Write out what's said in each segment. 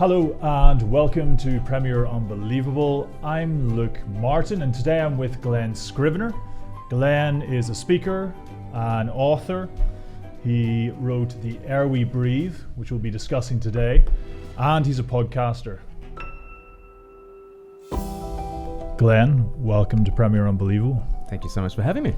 Hello and welcome to Premier Unbelievable. I'm Luke Martin and today I'm with Glen Scrivener. Glen is a speaker, an author. He wrote The Air We Breathe, which we'll be discussing today, and he's a podcaster. Glen, welcome to Premier Unbelievable. Thank you so much for having me.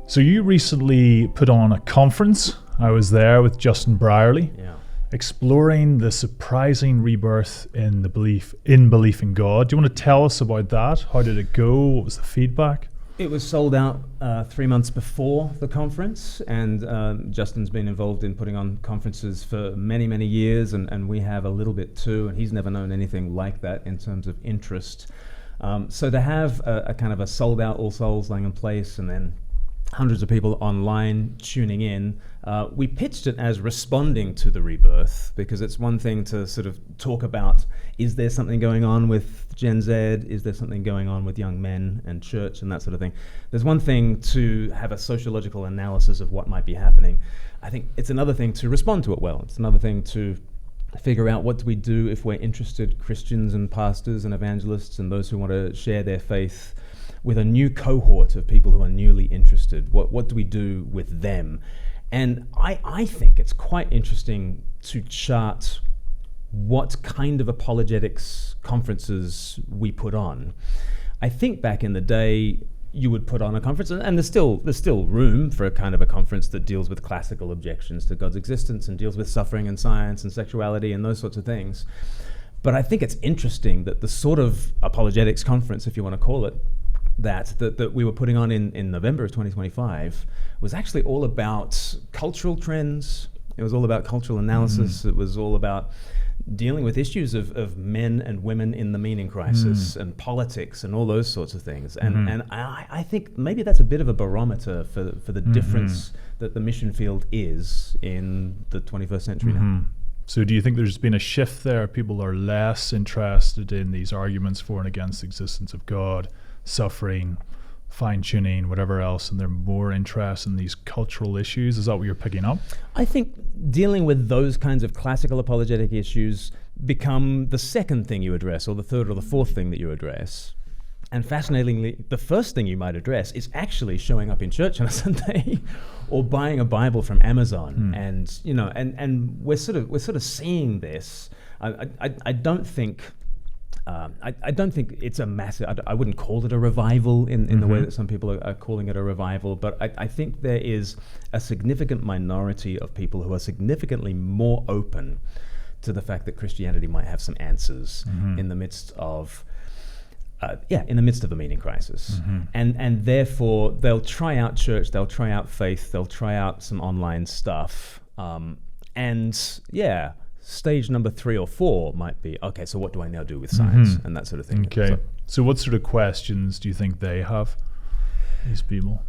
So you recently put on a conference. I was there with Justin Brierley. Yeah. Exploring the surprising rebirth in belief in God. Do you want to tell us about that? How did it go? What was the feedback? It was sold out 3 months before the conference, and Justin's been involved in putting on conferences for many, many years, and we have a little bit too, and he's never known anything like that in terms of interest. So to have a kind of a sold out All Souls lying in place, and then hundreds of people online tuning in, we pitched it as responding to the rebirth, because it's one thing to sort of talk about, is there something going on with Gen Z? Is there something going on with young men and church and that sort of thing? There's one thing to have a sociological analysis of what might be happening. I think it's another thing to respond to it well. It's another thing to figure out what do we do if we're interested Christians and pastors and evangelists and those who want to share their faith with a new cohort of people who are newly interested. What do we do with them? And I think it's quite interesting to chart what kind of apologetics conferences we put on. I think back in the day, you would put on a conference, and there's still room for a kind of a conference that deals with classical objections to God's existence and deals with suffering and science and sexuality and those sorts of things. But I think it's interesting that the sort of apologetics conference, if you want to call it, that we were putting on in November of 2025 was actually all about cultural trends. It was all about cultural analysis. It was all about dealing with issues of men and women in the meaning crisis and politics and all those sorts of things. And I think maybe that's a bit of a barometer for the difference that the mission field is in the 21st century now. So do you think there's been a shift there? People are less interested in these arguments for and against the existence of God, suffering, fine-tuning, whatever else, and they're more interested in these cultural issues? Is that what you're picking up? I think dealing with those kinds of classical apologetic issues become the second thing you address, or the third or the fourth thing that you address. And fascinatingly, the first thing you might address is actually showing up in church on a Sunday or buying a Bible from Amazon. And you know, and we're sort of seeing this. I don't think it's a massive. I wouldn't call it a revival in the way that some people are calling it a revival. But I think there is a significant minority of people who are significantly more open to the fact that Christianity might have some answers in the midst of the meaning crisis. And therefore they'll try out church, they'll try out faith, they'll try out some online stuff. Stage number 3 or 4 might be, okay, so what do I now do with science and that sort of thing? Okay. So what sort of questions do you think they have, these people?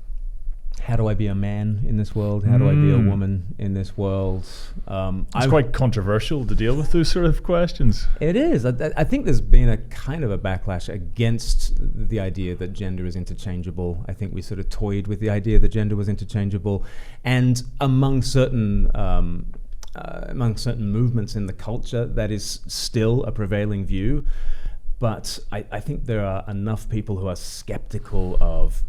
How do I be a man in this world? How do I be a woman in this world? It's quite controversial to deal with those sort of questions. It is. I think there's been a kind of a backlash against the idea that gender is interchangeable. I think we sort of toyed with the idea that gender was interchangeable. And among certain movements in the culture, that is still a prevailing view. But I think there are enough people who are skeptical of,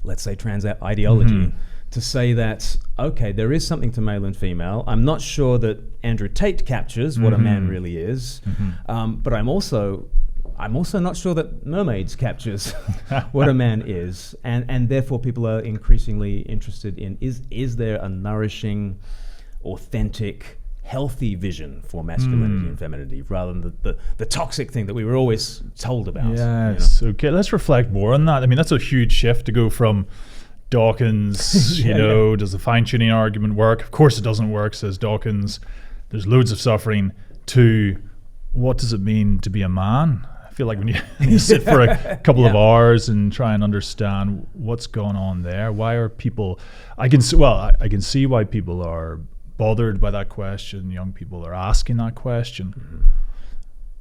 let's say, trans ideology to say that, okay, there is something to male and female. I'm not sure that Andrew Tate captures what a man really is, but I'm also not sure that mermaids captures what a man is, and therefore people are increasingly interested in, is there a nourishing, authentic, healthy vision for masculinity and femininity, rather than the toxic thing that we were always told about. Yes. Okay, let's reflect more on that. I mean, that's a huge shift to go from Dawkins, does the fine-tuning argument work? Of course it doesn't work, says Dawkins. There's loads of suffering, to what does it mean to be a man? I feel like when you sit for a couple of hours and try and understand what's going on there, why are people, I can see why people are bothered by that question. Young people are asking that question.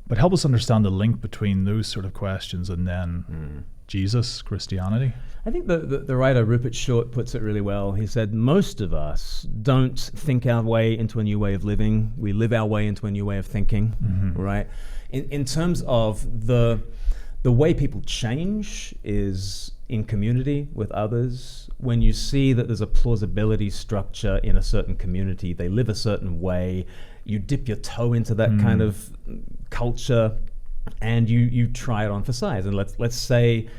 But help us understand the link between those sort of questions and then Jesus, Christianity. I think the writer Rupert Short puts it really well. He said, most of us don't think our way into a new way of living. We live our way into a new way of thinking, right? In terms of the way people change is in community with others. When you see that there's a plausibility structure in a certain community, they live a certain way, you dip your toe into that kind of culture and you try it on for size. And let's say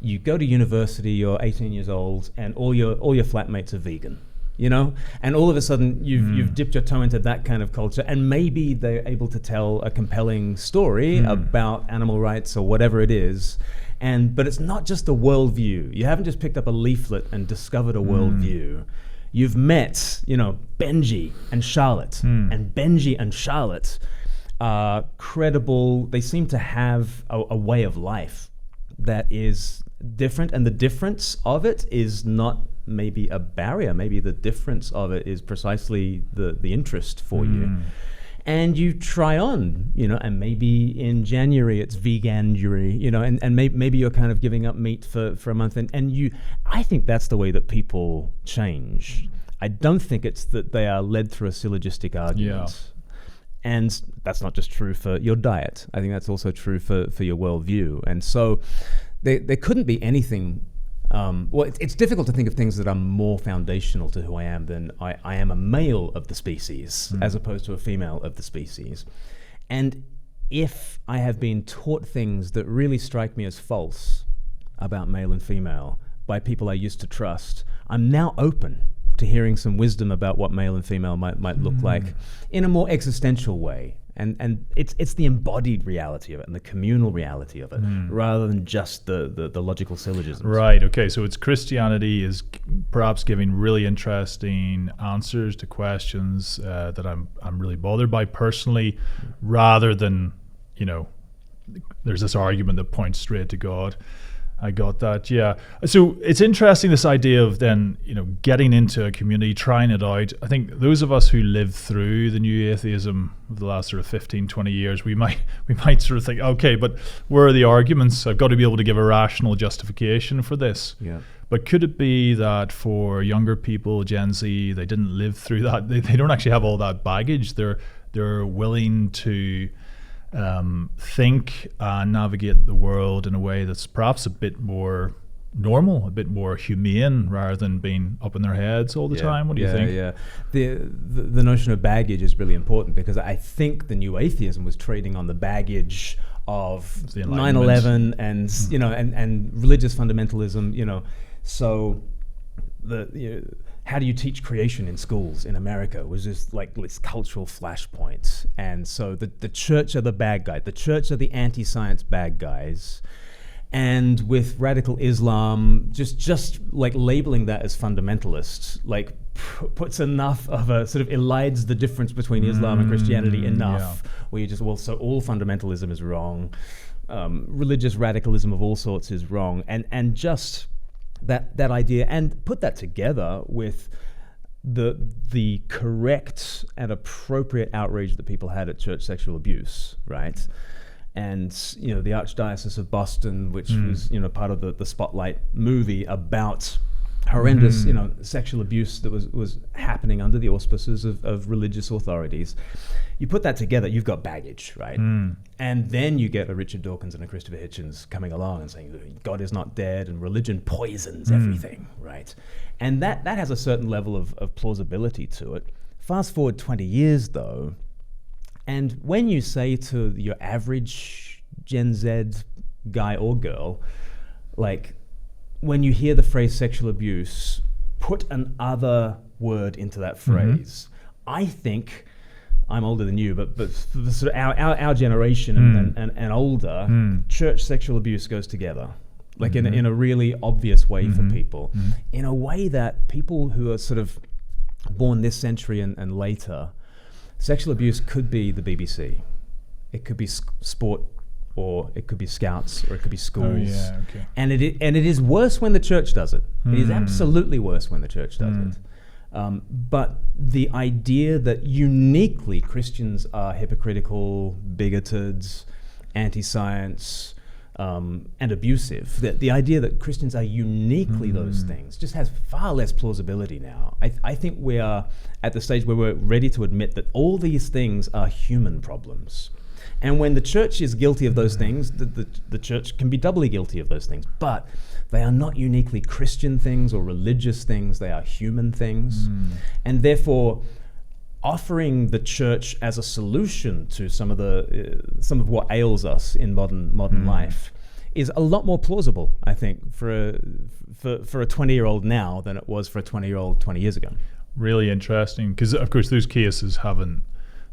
you go to university, you're 18 years old, and all your flatmates are vegan, you know? And all of a sudden you've dipped your toe into that kind of culture, and maybe they're able to tell a compelling story about animal rights or whatever it is. But it's not just a worldview. You haven't just picked up a leaflet and discovered a worldview. You've met, Benji and Charlotte, and Benji and Charlotte are credible. They seem to have a way of life that is different, and the difference of it is not maybe a barrier. Maybe the difference of it is precisely the interest for you. And you try on, and maybe in January it's veganuary, and maybe you're kind of giving up meat for a month, and I think that's the way that people change. I don't think it's that they are led through a syllogistic argument. Yeah. And that's not just true for your diet. I think that's also true for your worldview. And so there couldn't be anything. It's difficult to think of things that are more foundational to who I am than I am a male of the species as opposed to a female of the species. And if I have been taught things that really strike me as false about male and female by people I used to trust, I'm now open to hearing some wisdom about what male and female might look like in a more existential way. And it's the embodied reality of it and the communal reality of it, rather than just the logical syllogisms. Right. Okay. So it's Christianity is perhaps giving really interesting answers to questions that I'm really bothered by personally, rather than there's this argument that points straight to God. I got that, yeah. So it's interesting, this idea of then, getting into a community, trying it out. I think those of us who lived through the new atheism of the last sort of 15, 20 years, we might sort of think, okay, but where are the arguments? I've got to be able to give a rational justification for this. Yeah. But could it be that for younger people, Gen Z, they didn't live through that? They don't actually have all that baggage. They're willing to think and navigate the world in a way that's perhaps a bit more normal, a bit more humane, rather than being up in their heads all the time. What do you think? Yeah, the notion of baggage is really important, because I think the new atheism was trading on the baggage of 9/11 and and religious fundamentalism. So how do you teach creation in schools in America was just like this cultural flashpoint. And so the church are the bad guy. The church are the anti-science bad guys. And with radical Islam, just like labeling that as fundamentalist, like puts enough of a sort of elides the difference between Islam and Christianity enough, where you just, so all fundamentalism is wrong. Religious radicalism of all sorts is wrong. And just that idea, and put that together with the correct and appropriate outrage that people had at church sexual abuse, right? And the Archdiocese of Boston, which was part of the Spotlight movie about horrendous sexual abuse that was happening under the auspices of religious authorities. You put that together, you've got baggage, right? And then you get a Richard Dawkins and a Christopher Hitchens coming along and saying God is not dead and religion poisons everything, right? And that has a certain level of plausibility to it. Fast forward 20 years though, and when you say to your average Gen Z guy or girl, like, when you hear the phrase sexual abuse, put an other word into that phrase. I think, I'm older than you, but for the sort of our generation and older, church sexual abuse goes together, like in a really obvious way for people, in a way that people who are sort of born this century and later, sexual abuse could be the BBC, it could be sport, or it could be scouts, or it could be schools. And it is worse when the church does it. It is absolutely worse when the church does it. But the idea that uniquely Christians are hypocritical, bigoted, anti-science, and abusive, the idea that Christians are uniquely those things just has far less plausibility now. I think we are at the stage where we're ready to admit that all these things are human problems. And when the church is guilty of those things, the church can be doubly guilty of those things. But they are not uniquely Christian things or religious things, they are human things. And therefore, offering the church as a solution to some of what ails us in modern life is a lot more plausible, I think, for a 20-year-old now than it was for a 20-year-old 20 years ago. Really interesting, because of course those cases haven't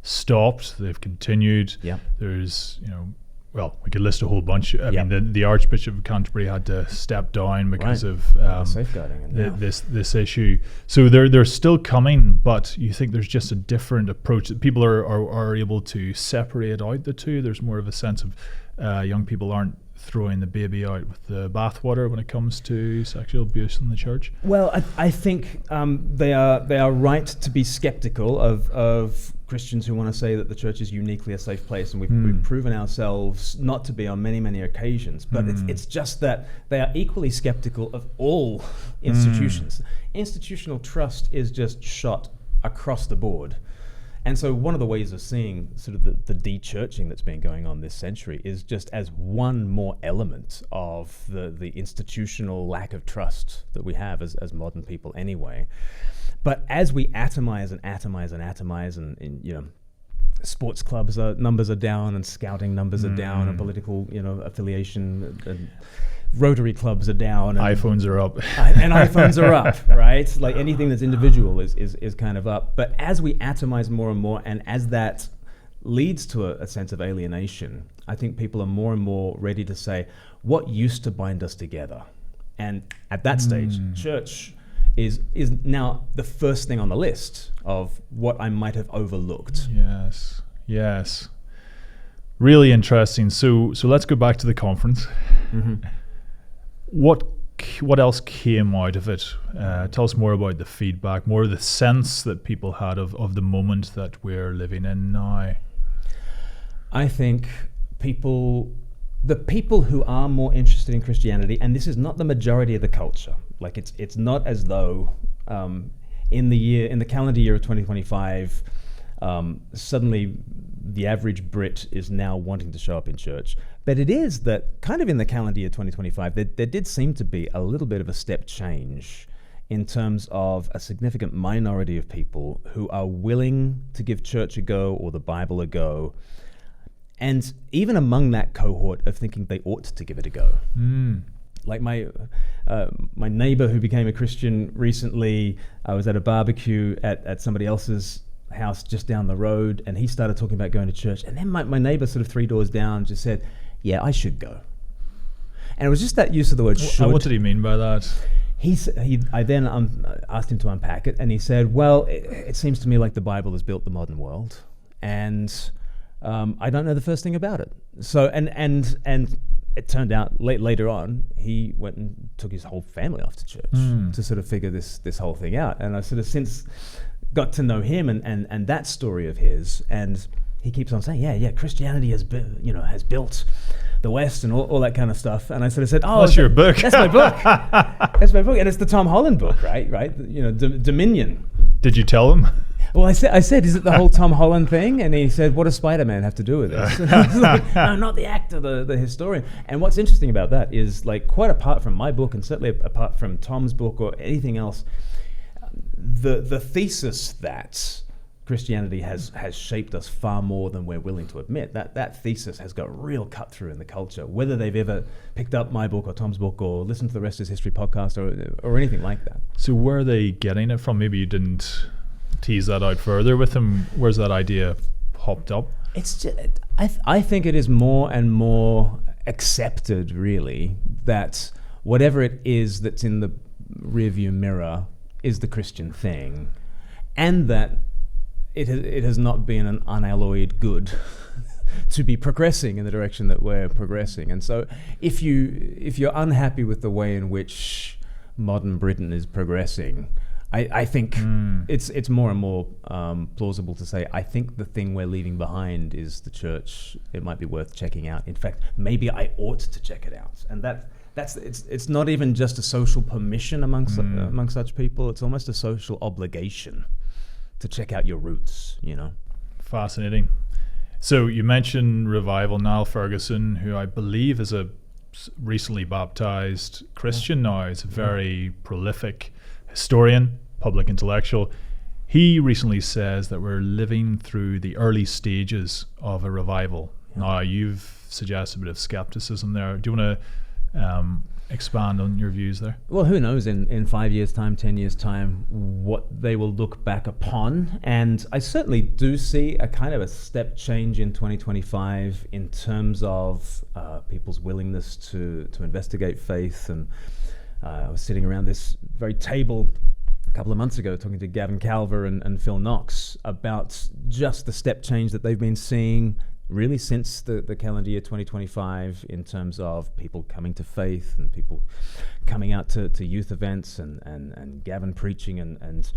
stopped; they've continued. Yeah. There's, well, we could list a whole bunch. I mean, the Archbishop of Canterbury had to step down because of safeguarding this issue. So they're still coming, but you think there's just a different approach that people are able to separate out the two. There's more of a sense of young people aren't throwing the baby out with the bathwater when it comes to sexual abuse in the church. Well, I think they are right to be skeptical of Christians who want to say that the church is uniquely a safe place, and we've proven ourselves not to be on many, many occasions. But it's just that they are equally skeptical of all institutions. Institutional trust is just shot across the board. And so one of the ways of seeing sort of the de-churching that's been going on this century is just as one more element of the institutional lack of trust that we have as modern people anyway. But as we atomize and sports clubs numbers are down, and scouting numbers are down, and political affiliation and Rotary clubs are down, and iPhones are up, and iPhones are up, right? Like anything that's individual is kind of up. But as we atomize more and more, and as that leads to a sense of alienation, I think people are more and more ready to say, what used to bind us together? And at that stage, church is now the first thing on the list of what I might have overlooked. Yes. Really interesting. So let's go back to the conference. What else came out of it? Tell us more about the feedback, more of the sense that people had of the moment that we're living in now. I think the people who are more interested in Christianity, and this is not the majority of the culture, like it's not as though in the calendar year of 2025 suddenly the average Brit is now wanting to show up in church. But it is that kind of in the calendar year 2025, there did seem to be a little bit of a step change in terms of a significant minority of people who are willing to give church a go or the Bible a go, and even among that cohort of thinking they ought to give it a go. Like my neighbor who became a Christian recently, I was at a barbecue at somebody else's house just down the road, and he started talking about going to church, and then my neighbor sort of 3 doors down just said, yeah, I should go. And it was just that use of the word should. What did he mean by that? I then asked him to unpack it, and he said, well, it seems to me like the Bible has built the modern world, and I don't know the first thing about it. So and it turned out later on, he went and took his whole family off to church to sort of figure this whole thing out. And I sort of since got to know him and that story of his, and he keeps on saying, yeah, Christianity has built the West and all that kind of stuff. And I sort of said, oh, that's your book. That's my book. That's my book, and it's the Tom Holland book, right? Dominion. Did you tell him? Well, I said, is it the whole Tom Holland thing? And he said, what does Spider-Man have to do with this? And I was like, no, not the actor, the historian. And what's interesting about that is, like, quite apart from my book, and certainly apart from Tom's book or anything else, the thesis that Christianity has shaped us far more than we're willing to admit, that thesis has got real cut through in the culture, whether they've ever picked up my book or Tom's book or listened to the Rest is History podcast or anything like that. So where are they getting it from? Maybe you didn't tease that out further with them. Where's that idea popped up? It's just, I think it is more and more accepted, really, that whatever it is that's in the rearview mirror is the Christian thing, and that it has not been an unalloyed good to be progressing in the direction that we're progressing. And so if you're unhappy with the way in which modern Britain is progressing, I think it's more and more plausible to say, I think the thing we're leaving behind is the church. It might be worth checking out. In fact, maybe I ought to check it out. And it's not even just a social permission among such people. It's almost a social obligation to check out your roots, Fascinating. So you mentioned revival. Niall Ferguson, who I believe is a recently baptized Christian now, is a very prolific historian, public intellectual. He recently says that we're living through the early stages of a revival. Now, you've suggested a bit of skepticism there. Do you want to expand on your views there? Well, who knows in 5 years' time, 10 years' time, what they will look back upon. And I certainly do see a kind of a step change in 2025 in terms of people's willingness to investigate faith. And I was sitting around this very table a couple of months ago talking to Gavin Calver and Phil Knox about just the step change that they've been seeing really since the calendar year 2025 in terms of people coming to faith and people coming out to youth events and Gavin preaching and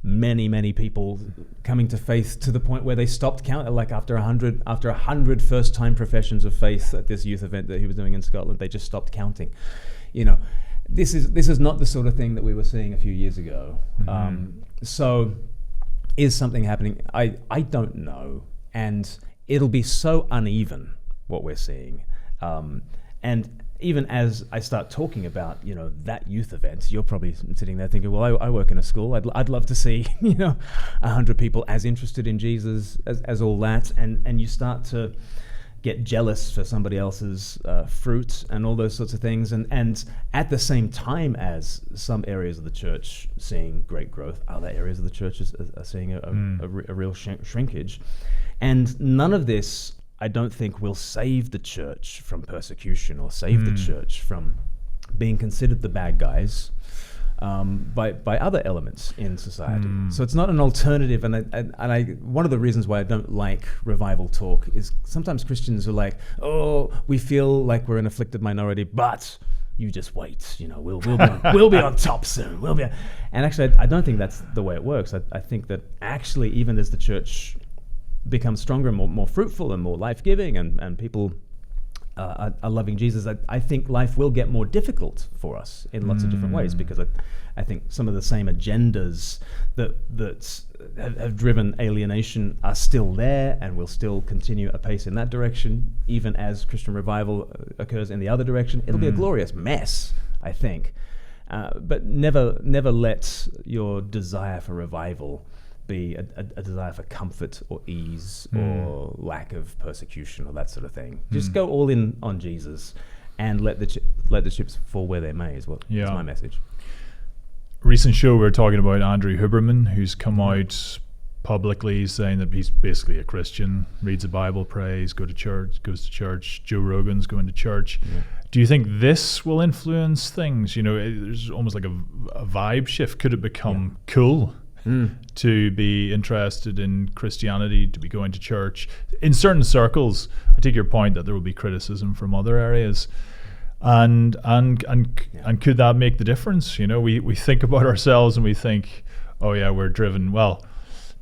many people coming to faith to the point where they stopped counting. Like after 100 first-time professions of faith at this youth event that he was doing in Scotland, they just stopped counting. This is not the sort of thing that we were seeing a few years ago. So is something happening? I don't know. And it'll be so uneven, what we're seeing. And even as I start talking about, that youth event, you're probably sitting there thinking, well, I work in a school. I'd love to see, 100 people as interested in Jesus as all that. And you start to get jealous for somebody else's fruit and all those sorts of things. And at the same time as some areas of the church seeing great growth, other areas of the church are seeing a real shrinkage. And none of this, I don't think, will save the church from persecution or save the church from being considered the bad guys by other elements in society. So it's not an alternative. And one of the reasons why I don't like revival talk is sometimes Christians are like, oh, we feel like we're an afflicted minority, but you just wait. We'll be on top soon. And actually, I don't think that's the way it works. I think that actually, even as the church becomes stronger and more fruitful and more life-giving and people are loving Jesus, I think life will get more difficult for us in lots of different ways, because I think some of the same agendas that have driven alienation are still there and will still continue apace in that direction, even as Christian revival occurs in the other direction. It'll be a glorious mess, I think. But never let your desire for revival be a desire for comfort or ease or lack of persecution or that sort of thing. Just go all in on Jesus and let the chips fall where they may is my message. Recent show we were talking about Andrew Huberman, who's come out publicly saying that he's basically a Christian, reads the Bible, prays, goes to church. Joe Rogan's going to church. Do you think this will influence things? There's almost like a vibe shift. Could it become cool to be interested in Christianity, to be going to church? In certain circles, I take your point that there will be criticism from other areas. And could that make the difference? We think about ourselves and we think, oh yeah, we're driven. Well,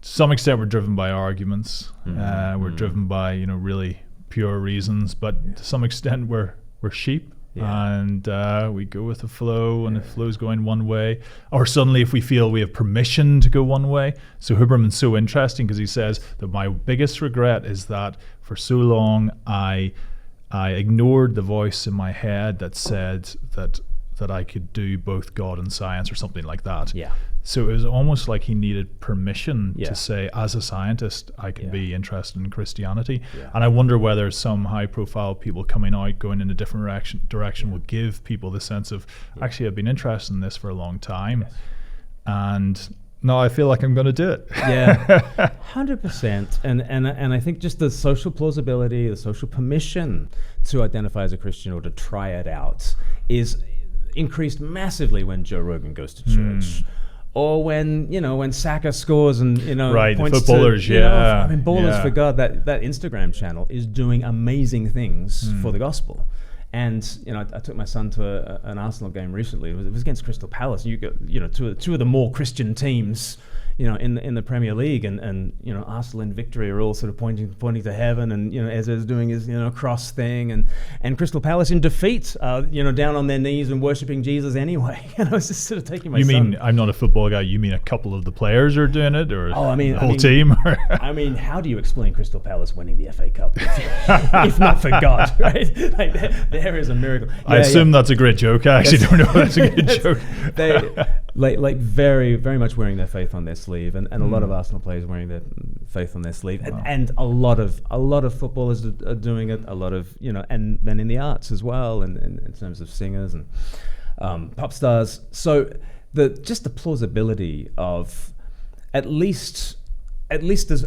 to some extent, we're driven by arguments. We're driven by really pure reasons. But to some extent, we're sheep. And we go with the flow, and the flow's going one way. Or suddenly, if we feel we have permission to go one way. So Huberman's so interesting because he says that my biggest regret is that for so long I ignored the voice in my head that said that I could do both God and science or something like that. Yeah. So it was almost like he needed permission to say, as a scientist, I can be interested in Christianity. Yeah. And I wonder whether some high-profile people coming out, going in a different direction will give people the sense of, actually, I've been interested in this for a long time. Yes. And now I feel like I'm going to do it. Yeah, 100%. And I think just the social plausibility, the social permission to identify as a Christian or to try it out is increased massively when Joe Rogan goes to church. Or when Saka scores and right, points the footballers, to, Ballers for God. That Instagram channel is doing amazing things for the gospel, And I took my son to an Arsenal game recently. It was against Crystal Palace. You got two of the more Christian teams, in the Premier League, and Arsenal in victory are all sort of pointing to heaven, and Eze's doing his cross thing, and Crystal Palace in defeat, down on their knees and worshipping Jesus anyway. And I was just sort of taking my son. You mean, I'm not a football guy, you mean a couple of the players are doing it, or the whole team? I mean, how do you explain Crystal Palace winning the FA Cup if not for God, right? Like, there is a miracle. I assume that's a great joke. I actually don't know if that's a good joke. They very, very much wearing their faith on their sleeve, and a lot of Arsenal players wearing their faith on their sleeve, and a lot of footballers are doing it. A lot of and then in the arts as well, and in terms of singers and pop stars. So just the plausibility of at least as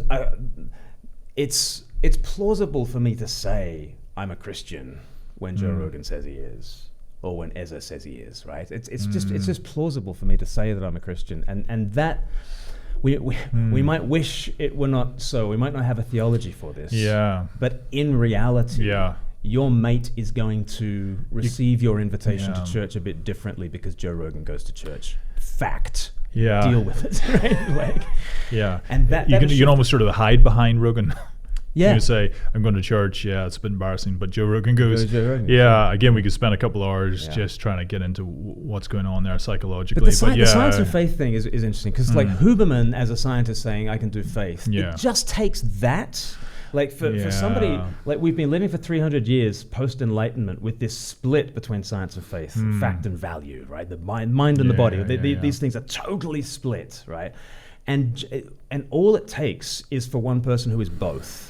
it's plausible for me to say I'm a Christian when Joe Rogan says he is, or when Eze says he is, right? It's just plausible for me to say that I'm a Christian, and that we might wish it were not so. We might not have a theology for this. Yeah. But in reality, your mate is going to receive your invitation to church a bit differently because Joe Rogan goes to church. Fact. Yeah. Deal with it, right? And that you can almost sort of hide behind Rogan. Yeah. You say, I'm going to church, it's a bit embarrassing, but Joe Rogan goes, Rogan. Again, we could spend a couple hours just trying to get into what's going on there psychologically. But the science of faith thing is interesting, because like Huberman as a scientist saying, I can do faith, it just takes that. Like for somebody, like we've been living for 300 years post-enlightenment with this split between science and faith, fact and value, right? The mind and the body, these things are totally split, right? And all it takes is for one person who is both.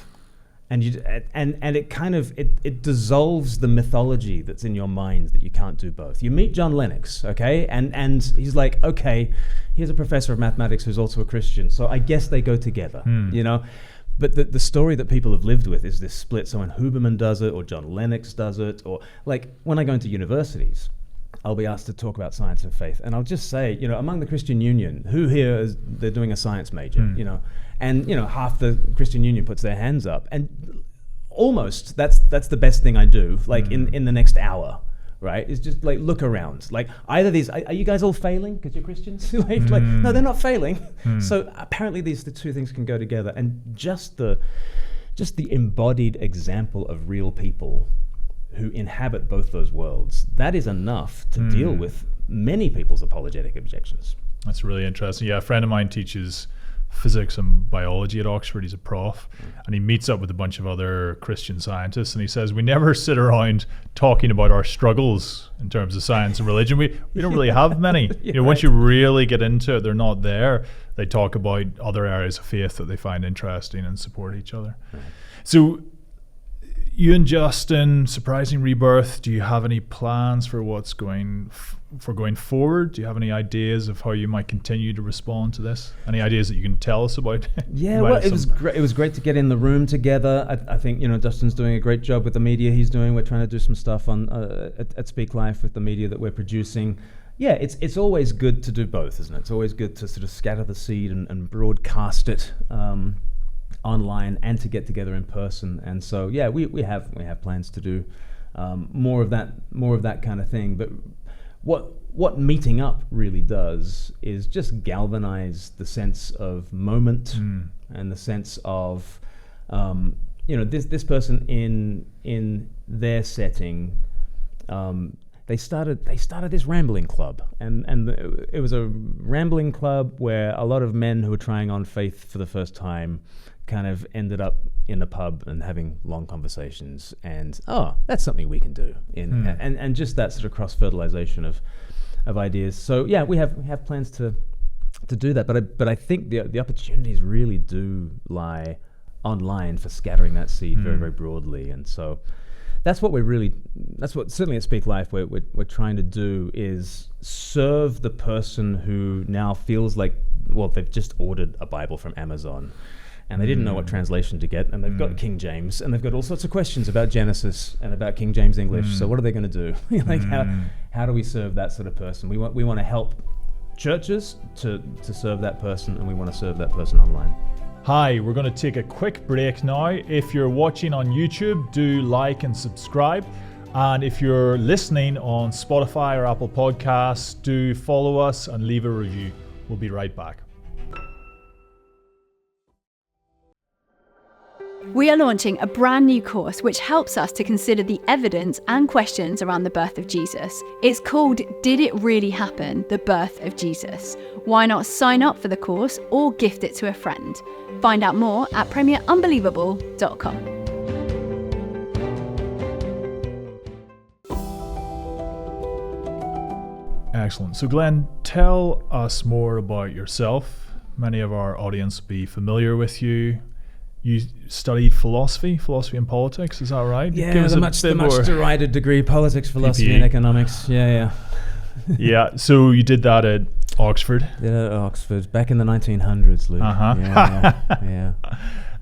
And it kind of it dissolves the mythology that's in your mind that you can't do both. You meet John Lennox, okay, and he's like, okay, here's a professor of mathematics who's also a Christian, so I guess they go together, But the story that people have lived with is this split. So when Huberman does it, or John Lennox does it, or like when I go into universities, I'll be asked to talk about science and faith, and I'll just say, among the Christian Union, who here they're doing a science major, and half the Christian Union puts their hands up, and almost that's the best thing I do, like in the next hour, right? Is just like look around, like either these are you guys all failing because you're Christians? like no, they're not failing. So apparently the two things can go together, and just the embodied example of real people who inhabit both those worlds, that is enough to deal with many people's apologetic objections. That's really interesting. Yeah, a friend of mine teaches physics and biology at Oxford. He's a prof, and he meets up with a bunch of other Christian scientists, and he says, we never sit around talking about our struggles in terms of science and religion. We don't really have many. Once you really get into it, they're not there. They talk about other areas of faith that they find interesting and support each other. So you and Justin, Surprising Rebirth, do you have any plans for what's going forward? Do you have any ideas of how you might continue to respond to this? Any ideas that you can tell us about? Yeah, well, it was great. It was great to get in the room together. I think Justin's doing a great job with the media he's doing. We're trying to do some stuff on at Speak Life with the media that we're producing. Yeah, it's always good to do both, isn't it? It's always good to sort of scatter the seed and broadcast it online, and to get together in person. And so we have plans to do more of that kind of thing. But what meeting up really does is just galvanize the sense of moment and the sense of this person in their setting. They started this rambling club, and it was a rambling club where a lot of men who were trying on faith for the first time kind of ended up in a pub and having long conversations, and that's something we can do and just that sort of cross-fertilization of ideas. So we have plans to do that, but I think the opportunities really do lie online for scattering that seed very, very broadly. And so that's what certainly at Speak Life we're trying to do, is serve the person who now feels like, well, they've just ordered a Bible from Amazon and they didn't know what translation to get, and they've got King James, and they've got all sorts of questions about Genesis and about King James English. So what are they going to do? Like how do we serve that sort of person? We want to help churches to serve that person, and we want to serve that person online. Hi, we're going to take a quick break now. If you're watching on YouTube, do like and subscribe. And if you're listening on Spotify or Apple Podcasts, do follow us and leave a review. We'll be right back. We are launching a brand new course which helps us to consider the evidence and questions around the birth of Jesus. It's called Did It Really Happen? The Birth of Jesus. Why not sign up for the course or gift it to a friend? Find out more at premierunbelievable.com. Excellent. So Glenn, tell us more about yourself. Many of our audience will be familiar with you. You studied philosophy and politics, is that right? Yeah, Give us the a much derided degree, politics, philosophy, PPE. and economics. Yeah. Yeah, so you did that at Oxford. Yeah, at Oxford, back in the 1900s, Luke. Uh-huh. Yeah.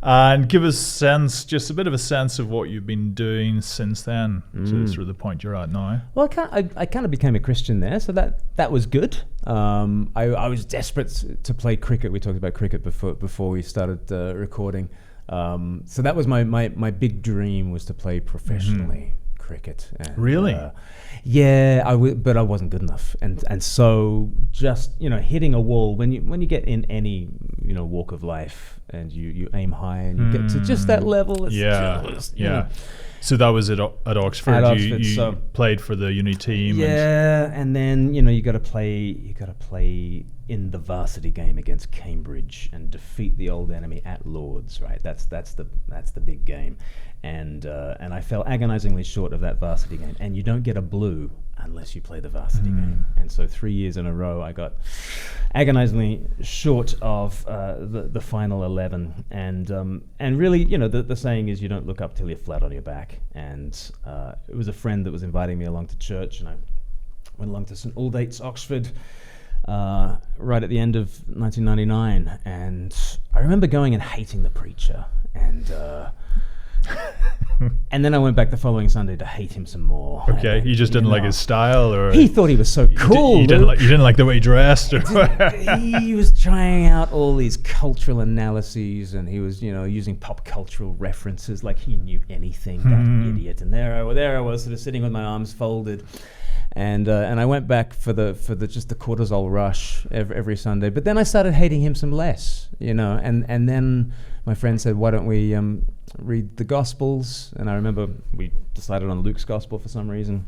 And give us just a bit of a sense of what you've been doing since then, to sort of the point you're at now. Well, I kind of became a Christian there, so that was good. I was desperate to play cricket. We talked about cricket before we started recording. So that was my big dream, was to play professionally cricket. And, Really? Yeah, but I wasn't good enough, and so just hitting a wall when you get in any walk of life and you aim high and you get to just that level. It's just, you know. So that was at Oxford. At Oxford, you played for the uni team. Yeah, and then you got to play in the varsity game against Cambridge and defeat the old enemy at Lord's. Right, that's the big game, and I fell agonizingly short of that varsity game. And you don't get a blue unless you play the varsity game. And so 3 years in a row, I got agonizingly short of the final 11. And really, the saying is, you don't look up till you're flat on your back. And it was a friend that was inviting me along to church, and I went along to St Aldate's, Oxford, right at the end of 1999. And I remember going and hating the preacher, and and then I went back the following Sunday to hate him some more. Okay, you just didn't like his style, or he thought he was so cool. You didn't like the way he dressed, or he was trying out all these cultural analyses, and he was using pop cultural references like he knew anything. That idiot. And there I was, sort of sitting with my arms folded. And I went back for the cortisol rush every Sunday. But then I started hating him some less, And then my friend said, "Why don't we read the Gospels?" And I remember we decided on Luke's Gospel for some reason,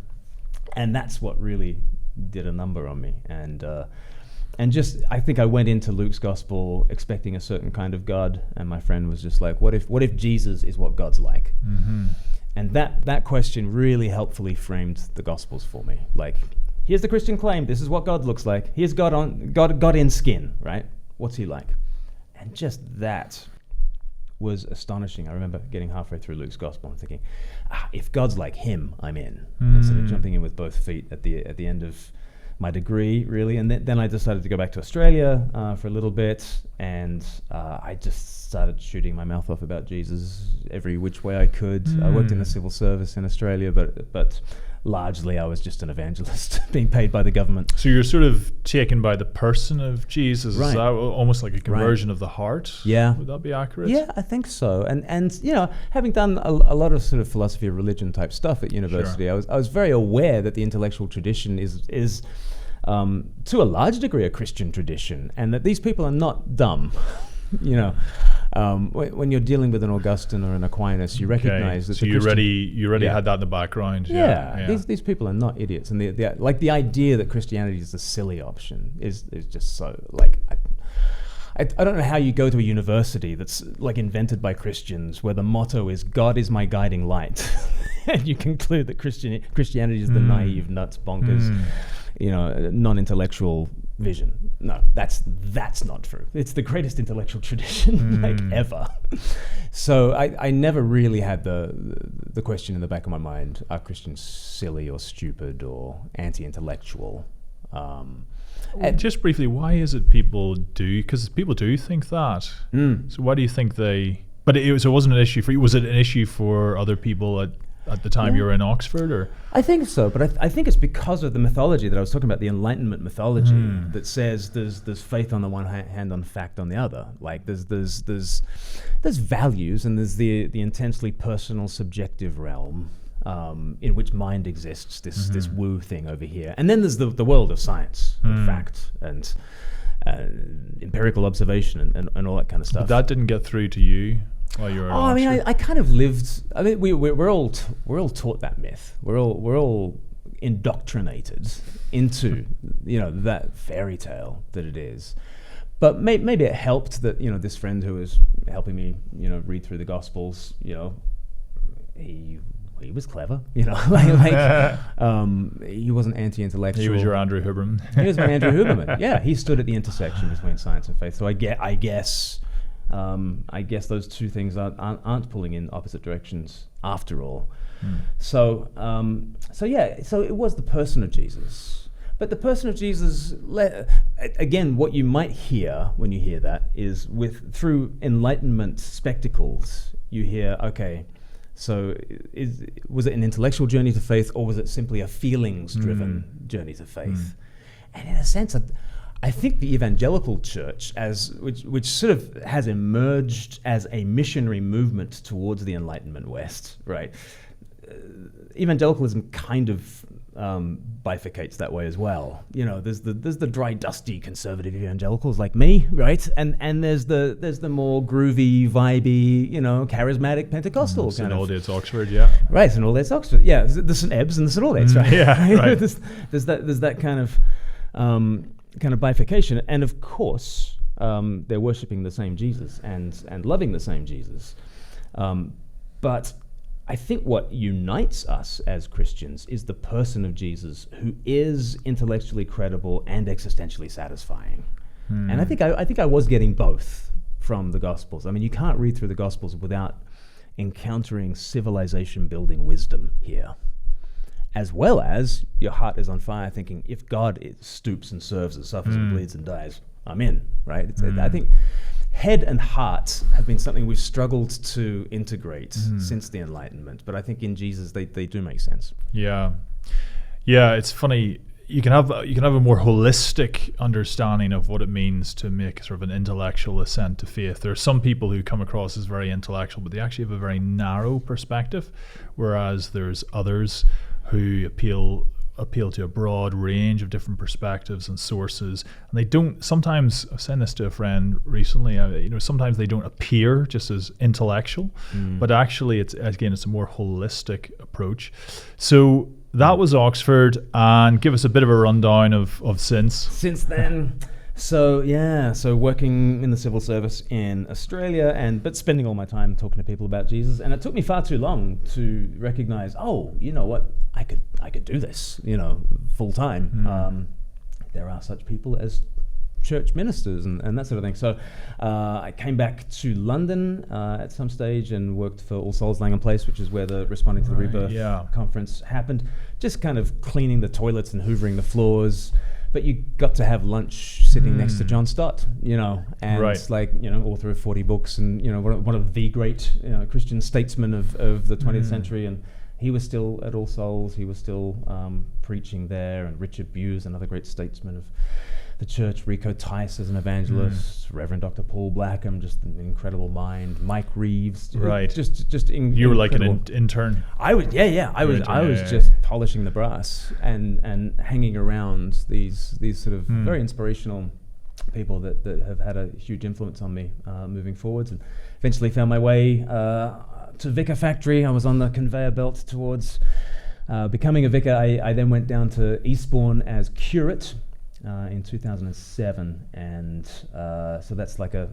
and that's what really did a number on me. And I think I went into Luke's Gospel expecting a certain kind of God, and my friend was just like, "What if Jesus is what God's like?" Mm-hmm. And that question really helpfully framed the Gospels for me. Like, here's the Christian claim. This is what God looks like. Here's God in skin, right? What's he like? And just that was astonishing. I remember getting halfway through Luke's Gospel and thinking, if God's like him, I'm in. And sort of jumping in with both feet at the end of my degree, really. And then I decided to go back to Australia for a little bit, and I just started shooting my mouth off about Jesus every which way I could. I worked in the civil service in Australia, but largely I was just an evangelist being paid by the government. So you're sort of taken by the person of Jesus. Right. Is that almost like a conversion of the heart? Yeah. Would that be accurate? Yeah, I think so. And having done a lot of sort of philosophy of religion type stuff at university, Sure. I was very aware that the intellectual tradition is to a large degree a Christian tradition, and that these people are not dumb. When you're dealing with an Augustine or an Aquinas, you recognize that so you already had that in the background. Yeah. These people are not idiots, and the idea that Christianity is the silly option is just so like. I don't know how you go to a university that's like invented by Christians where the motto is "God is my guiding light," and you conclude that Christianity is the naive, nuts, bonkers, non-intellectual vision. No, that's not true. It's the greatest intellectual tradition ever. So I never really had the question in the back of my mind: are Christians silly or stupid or anti-intellectual? Just briefly, why is it people do? Because people do think that. So why do you think they? But it wasn't an issue for you. Was it an issue for other people at at the time you were in Oxford, or? I think so, but I think it's because of the mythology that I was talking about, the Enlightenment mythology that says there's faith on the one hand, on fact on the other. Like there's values, and there's the intensely personal, subjective realm in which mind exists. This woo thing over here, and then there's the world of science, and fact, and empirical observation, and all that kind of stuff. But that didn't get through to you while you were in Oxford? I mean, I kind of lived. I mean, we're all taught that myth. We're all indoctrinated into that fairy tale that it is. But maybe it helped that this friend who was helping me read through the Gospels, he was clever, he wasn't anti-intellectual. He was your Andrew Huberman. He was my Andrew Huberman. Yeah, he stood at the intersection between science and faith. So I guess those two things aren't pulling in opposite directions after all. So it was the person of Jesus. But the person of Jesus, again, what you might hear when you hear that is through Enlightenment spectacles, you hear, okay, so was it an intellectual journey to faith, or was it simply a feelings-driven journey to faith? And in a sense, I think the evangelical church, which sort of has emerged as a missionary movement towards the Enlightenment West, right? Evangelicalism kind of bifurcates that way as well. There's the dry, dusty conservative evangelicals like me, right? And there's the more groovy, vibey, charismatic Pentecostal St. kind of. Aldate's Oxford, yeah. Right, St. Aldate's Oxford, yeah. The St. Ebbs and the St. Aldate's, right? Yeah, right. there's that kind of bifurcation, and of course they're worshiping the same Jesus and loving the same Jesus, but I think what unites us as Christians is the person of Jesus, who is intellectually credible and existentially satisfying. And I think I was getting both from the Gospels. I mean, you can't read through the Gospels without encountering civilization-building wisdom here, as well as your heart is on fire thinking, if God stoops and serves and suffers and bleeds and dies, I'm in, right? I think head and heart have been something we've struggled to integrate since the Enlightenment, but I think in Jesus they do make sense. Yeah, it's funny. You can have a more holistic understanding of what it means to make sort of an intellectual ascent to faith. There are some people who come across as very intellectual, but they actually have a very narrow perspective, whereas there's others who appeal to a broad range of different perspectives and sources, and they don't. Sometimes, I was saying this to a friend recently. Sometimes they don't appear just as intellectual, but actually, it's a more holistic approach. So that was Oxford, and give us a bit of a rundown of since then. So working in the civil service in Australia, but spending all my time talking to people about Jesus, and it took me far too long to recognize, you know what, I could do this, full time. There are such people as church ministers and that sort of thing. So I came back to London at some stage and worked for All Souls Langham Place, which is where the Responding to the Rebirth conference happened. Just kind of cleaning the toilets and hoovering the floors. But you got to have lunch sitting next to John Stott, and author of 40 books, and one of the great Christian statesmen of the 20th century, and he was still at All Souls. He was still preaching there, and Richard Buse, another great statesman of the church, Rico Tice as an evangelist, Reverend Dr. Paul Blackham, just an incredible mind, Mike Reeves, You were like an intern. I was, I was just polishing the brass and hanging around these sort of very inspirational people that have had a huge influence on me moving forwards, and eventually found my way to Vicar Factory. I was on the conveyor belt towards becoming a vicar. I then went down to Eastbourne as curate in 2007, and so that's like a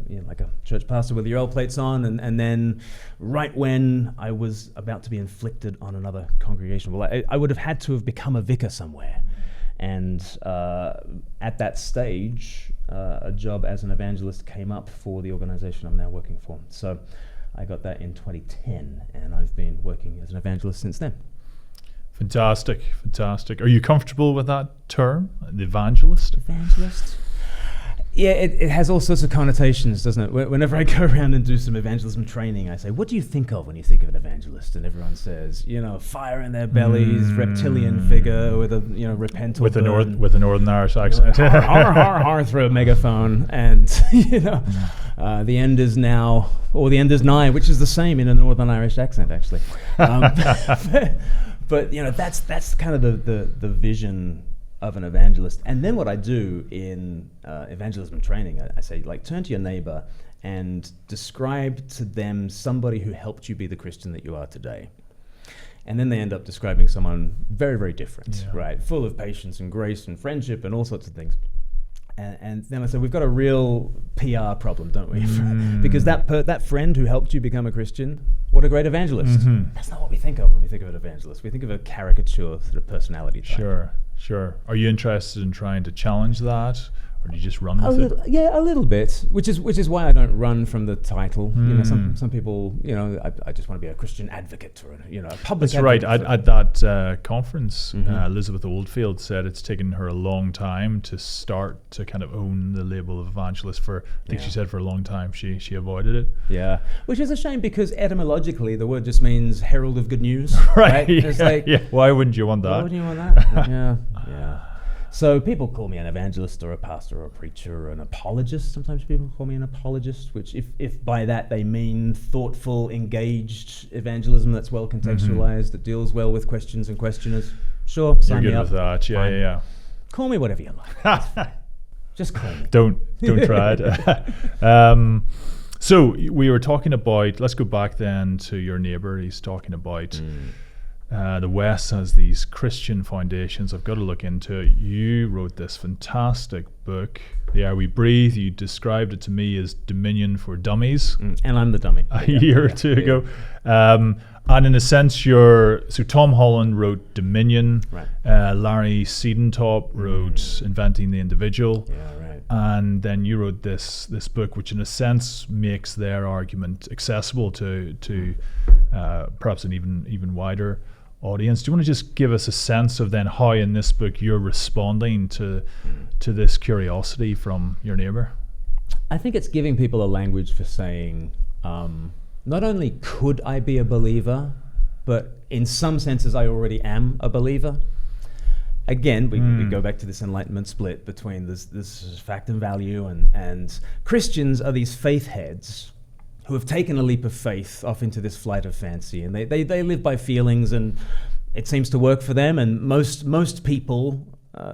church pastor with your old plates on, and then right when I was about to be inflicted on another congregation, I would have had to have become a vicar somewhere, and at that stage a job as an evangelist came up for the organization I'm now working for. So I got that in 2010, and I've been working as an evangelist since then. Fantastic. Are you comfortable with that term, the evangelist? Yeah, it has all sorts of connotations, doesn't it? Whenever I go around and do some evangelism training, I say, what do you think of when you think of an evangelist? And everyone says, fire in their bellies, reptilian figure with a, repent or with burn. with a Northern Irish accent. Har, har, har, har, through a megaphone. And, the end is now, or the end is nigh, which is the same in a Northern Irish accent, actually. But that's kind of the vision of an evangelist. And then what I do in evangelism training, I say, turn to your neighbor and describe to them somebody who helped you be the Christian that you are today. And then they end up describing someone very, very different, right? Full of patience and grace and friendship and all sorts of things. And then I said, we've got a real PR problem, don't we? Because that friend who helped you become a Christian, what a great evangelist. That's not what we think of when we think of an evangelist. We think of a caricature sort of personality type. Sure. Are you interested in trying to challenge that, or do you just run with it? Yeah, a little bit. Which is why I don't run from the title. Some people, I just want to be a Christian advocate or a public. That's right. At that conference, Elizabeth Oldfield said it's taken her a long time to start to kind of own the label of evangelist. I think she said for a long time she avoided it. Yeah, which is a shame because etymologically the word just means herald of good news. Right. It's Why wouldn't you want that? Why wouldn't you want that? Yeah. So people call me an evangelist or a pastor or a preacher or an apologist. Sometimes people call me an apologist, which if by that they mean thoughtful, engaged evangelism that's well contextualized, that deals well with questions and questioners. Sure, sign me up. You're good with that, yeah. Call me whatever you like. Just call me. Don't try it. So we were talking about, let's go back then to your neighbor. He's talking about the West has these Christian foundations. I've got to look into it. You wrote this fantastic book, The Air We Breathe. You described it to me as Dominion for Dummies. And I'm the dummy. A year or two ago. And in a sense, so Tom Holland wrote Dominion. Right. Larry Siedentop wrote Inventing the Individual. Yeah, right. And then you wrote this book, which in a sense makes their argument accessible to perhaps an even wider audience. Do you want to just give us a sense of then how in this book you're responding to this curiosity from your neighbor? I think it's giving people a language for saying, not only could I be a believer, but in some senses I already am a believer. Again, we go back to this Enlightenment split between this fact and value, and Christians are these faith heads who have taken a leap of faith off into this flight of fancy, and they live by feelings, and it seems to work for them. And most people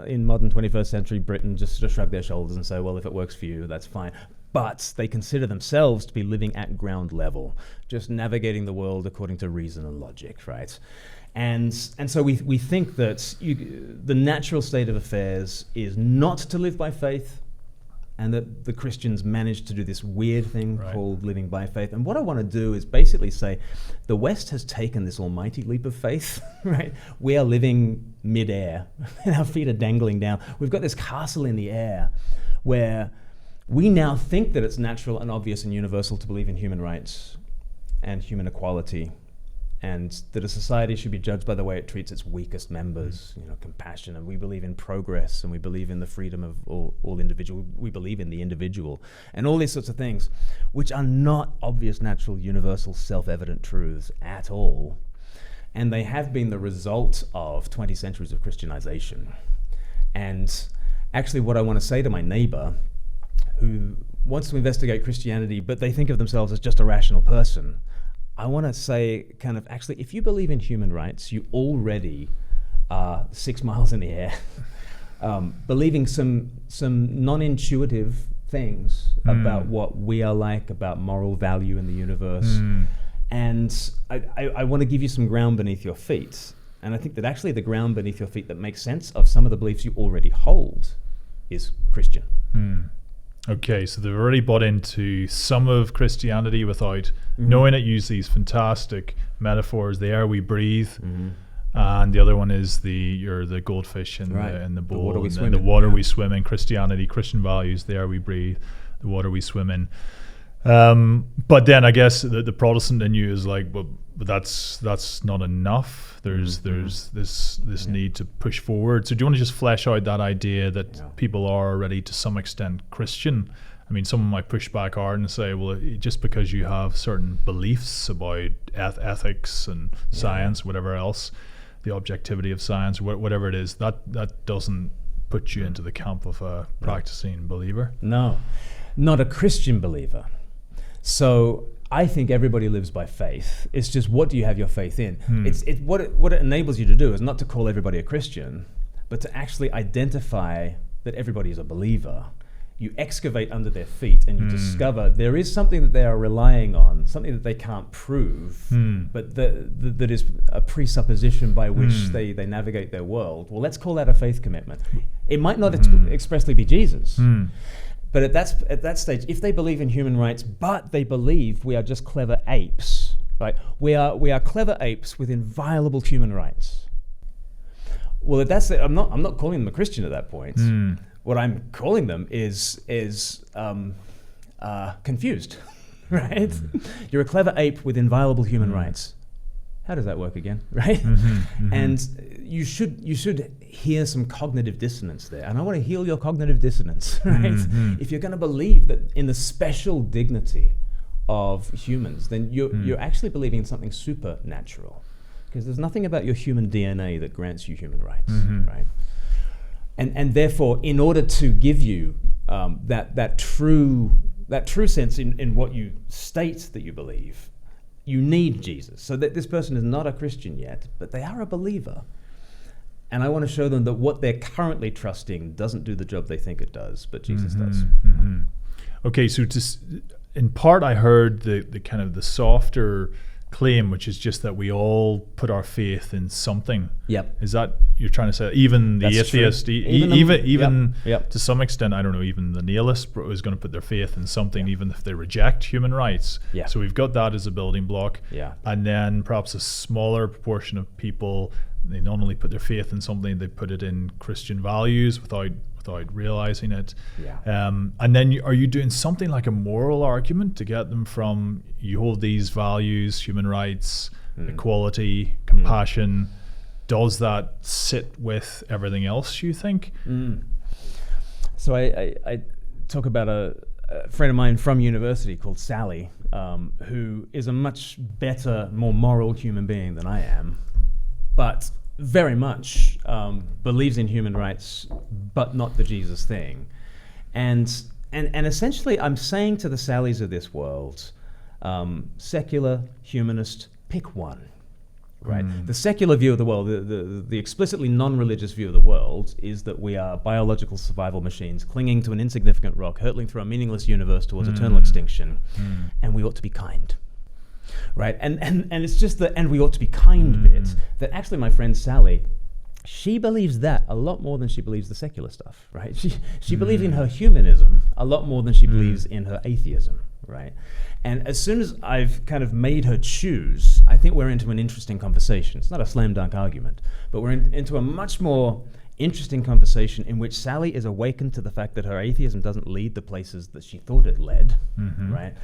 in modern 21st century Britain just sort of shrug their shoulders and say, well, if it works for you, that's fine. But they consider themselves to be living at ground level, just navigating the world according to reason and logic, right? And so we think that the natural state of affairs is not to live by faith, and that the Christians managed to do this weird thing called living by faith. And what I want to do is basically say the West has taken this almighty leap of faith, right? We are living mid-air, and our feet are dangling down. We've got this castle in the air where we now think that it's natural and obvious and universal to believe in human rights and human equality, and that a society should be judged by the way it treats its weakest members, compassion, and we believe in progress, and we believe in the freedom of all individuals. We believe in the individual, and all these sorts of things, which are not obvious, natural, universal, self-evident truths at all. And they have been the result of 20 centuries of Christianization. And actually what I want to say to my neighbor, who wants to investigate Christianity, but they think of themselves as just a rational person, I want to say actually, if you believe in human rights, you already are 6 miles in the air, believing some non-intuitive things about what we are like, about moral value in the universe. And I want to give you some ground beneath your feet. And I think that actually the ground beneath your feet that makes sense of some of the beliefs you already hold is Christian. Okay, so they've already bought into some of Christianity without knowing it. Use these fantastic metaphors: the air we breathe, and the other one is the goldfish in the bowl, the water we swim in. Christianity, Christian values: the air we breathe, the water we swim in. But then I guess the Protestant in you is like, but that's not enough. There's this need to push forward. So do you want to just flesh out that idea that people are already to some extent Christian? I mean, someone might push back hard and say, well, just because you have certain beliefs about ethics and science, whatever else, the objectivity of science, whatever it is, that doesn't put you into the camp of a practicing believer. No, not a Christian believer. So I think everybody lives by faith. It's just, what do you have your faith in? What it enables you to do is not to call everybody a Christian, but to actually identify that everybody is a believer. You excavate under their feet and you discover there is something that they are relying on, something that they can't prove, but that is a presupposition by which they navigate their world. Well, let's call that a faith commitment. It might not expressly be Jesus. But at that stage, if they believe in human rights, but they believe we are just clever apes, right? We are clever apes with inviolable human rights. Well, if that's it, I'm not calling them a Christian at that point. What I'm calling them is confused, right? You're a clever ape with inviolable human rights. How does that work again, right? And you should hear some cognitive dissonance there. And I want to heal your cognitive dissonance, right? If you're going to believe that in the special dignity of humans, then you're actually believing in something supernatural. Because there's nothing about your human DNA that grants you human rights, right? And therefore, in order to give you that true sense in what you state that you believe, you need Jesus. So that this person is not a Christian yet, but they are a believer. And I want to show them that what they're currently trusting doesn't do the job they think it does, but Jesus does. Okay, so in part I heard the kind of the softer claim, which is just that we all put our faith in something. Yep. Is that you're trying to say? Even the That's atheist, true. even Yep. to some extent, I don't know, even the nihilist is going to put their faith in something, even if they reject human rights. Yeah. So we've got that as a building block. Yeah. And then perhaps a smaller proportion of people, they not only put their faith in something, they put it in Christian values without realizing it. Yeah. And then are you doing something like a moral argument to get them from, you hold these values, human rights, equality, compassion, does that sit with everything else, you think? So I talk about a friend of mine from university called Sally, who is a much better, more moral human being than I am, but very much believes in human rights, but not the Jesus thing. And essentially, I'm saying to the Sallys of this world, secular, humanist, pick one. Right? The secular view of the world, the explicitly non-religious view of the world, is that we are biological survival machines clinging to an insignificant rock, hurtling through a meaningless universe towards eternal extinction, and we ought to be kind. Right? And it's just the "and we ought to be kind" bit that actually my friend Sally, she believes that a lot more than she believes the secular stuff, right? She believes in her humanism a lot more than she believes in her atheism, right? And as soon as I've kind of made her choose, I think we're into an interesting conversation. It's not a slam dunk argument, but we're into a much more interesting conversation in which Sally is awakened to the fact that her atheism doesn't lead the places that she thought it led, right?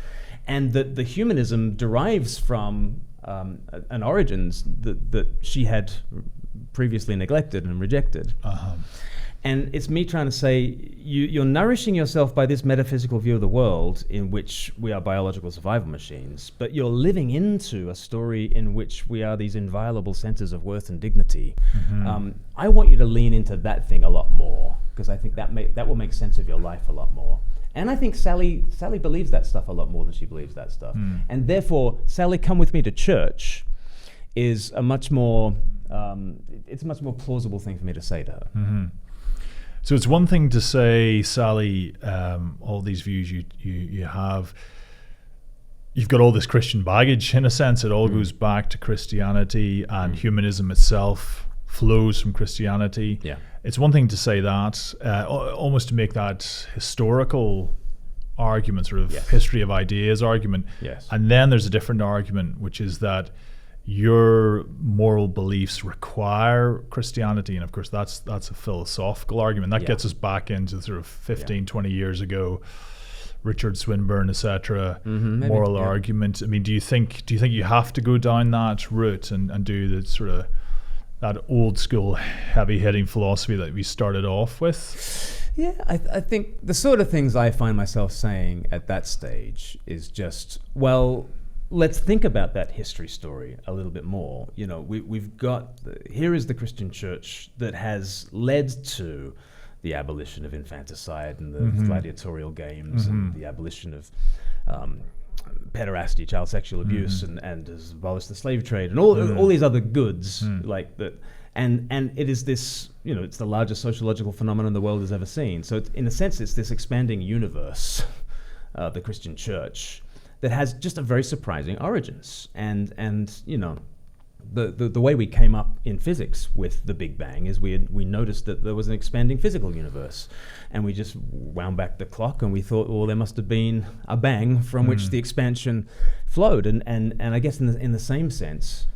And that the humanism derives from an origins that she had previously neglected and rejected. And it's me trying to say, you're nourishing yourself by this metaphysical view of the world in which we are biological survival machines, but you're living into a story in which we are these inviolable centers of worth and dignity. I want you to lean into that thing a lot more, because I think that will make sense of your life a lot more. And I think Sally believes that stuff a lot more than she believes that stuff. And therefore, Sally, come with me to church is a much more, it's a much more plausible thing for me to say to her. So it's one thing to say, Sally, all these views you have, you've got all this Christian baggage. In a sense, it all goes back to Christianity, and humanism itself flows from Christianity. Yeah. It's one thing to say that, almost to make that historical argument, sort of history of ideas argument. Yes. And then there's a different argument, which is that your moral beliefs require Christianity. And of course, that's a philosophical argument. That gets us back into sort of 15, 20 years ago, Richard Swinburne, etc. Maybe, moral yeah. argument. I mean, do you think you have to go down that route and do the sort of that old school heavy hitting philosophy that we started off with? Yeah, I think the sort of things I find myself saying at that stage is just, well, let's think about that history story a little bit more. You know, we've got, here is the Christian church that has led to the abolition of infanticide and the gladiatorial games and the abolition of pederasty, child sexual abuse, and has abolished the slave trade and all these other goods like that. And it is this, you know, it's the largest sociological phenomenon the world has ever seen. So in a sense, it's this expanding universe, the Christian church, that has just a very surprising origins. And you know, the way we came up in physics with the Big Bang is we noticed that there was an expanding physical universe, and we just wound back the clock and we thought, well, there must have been a bang from which the expansion flowed. And I guess in the same sense,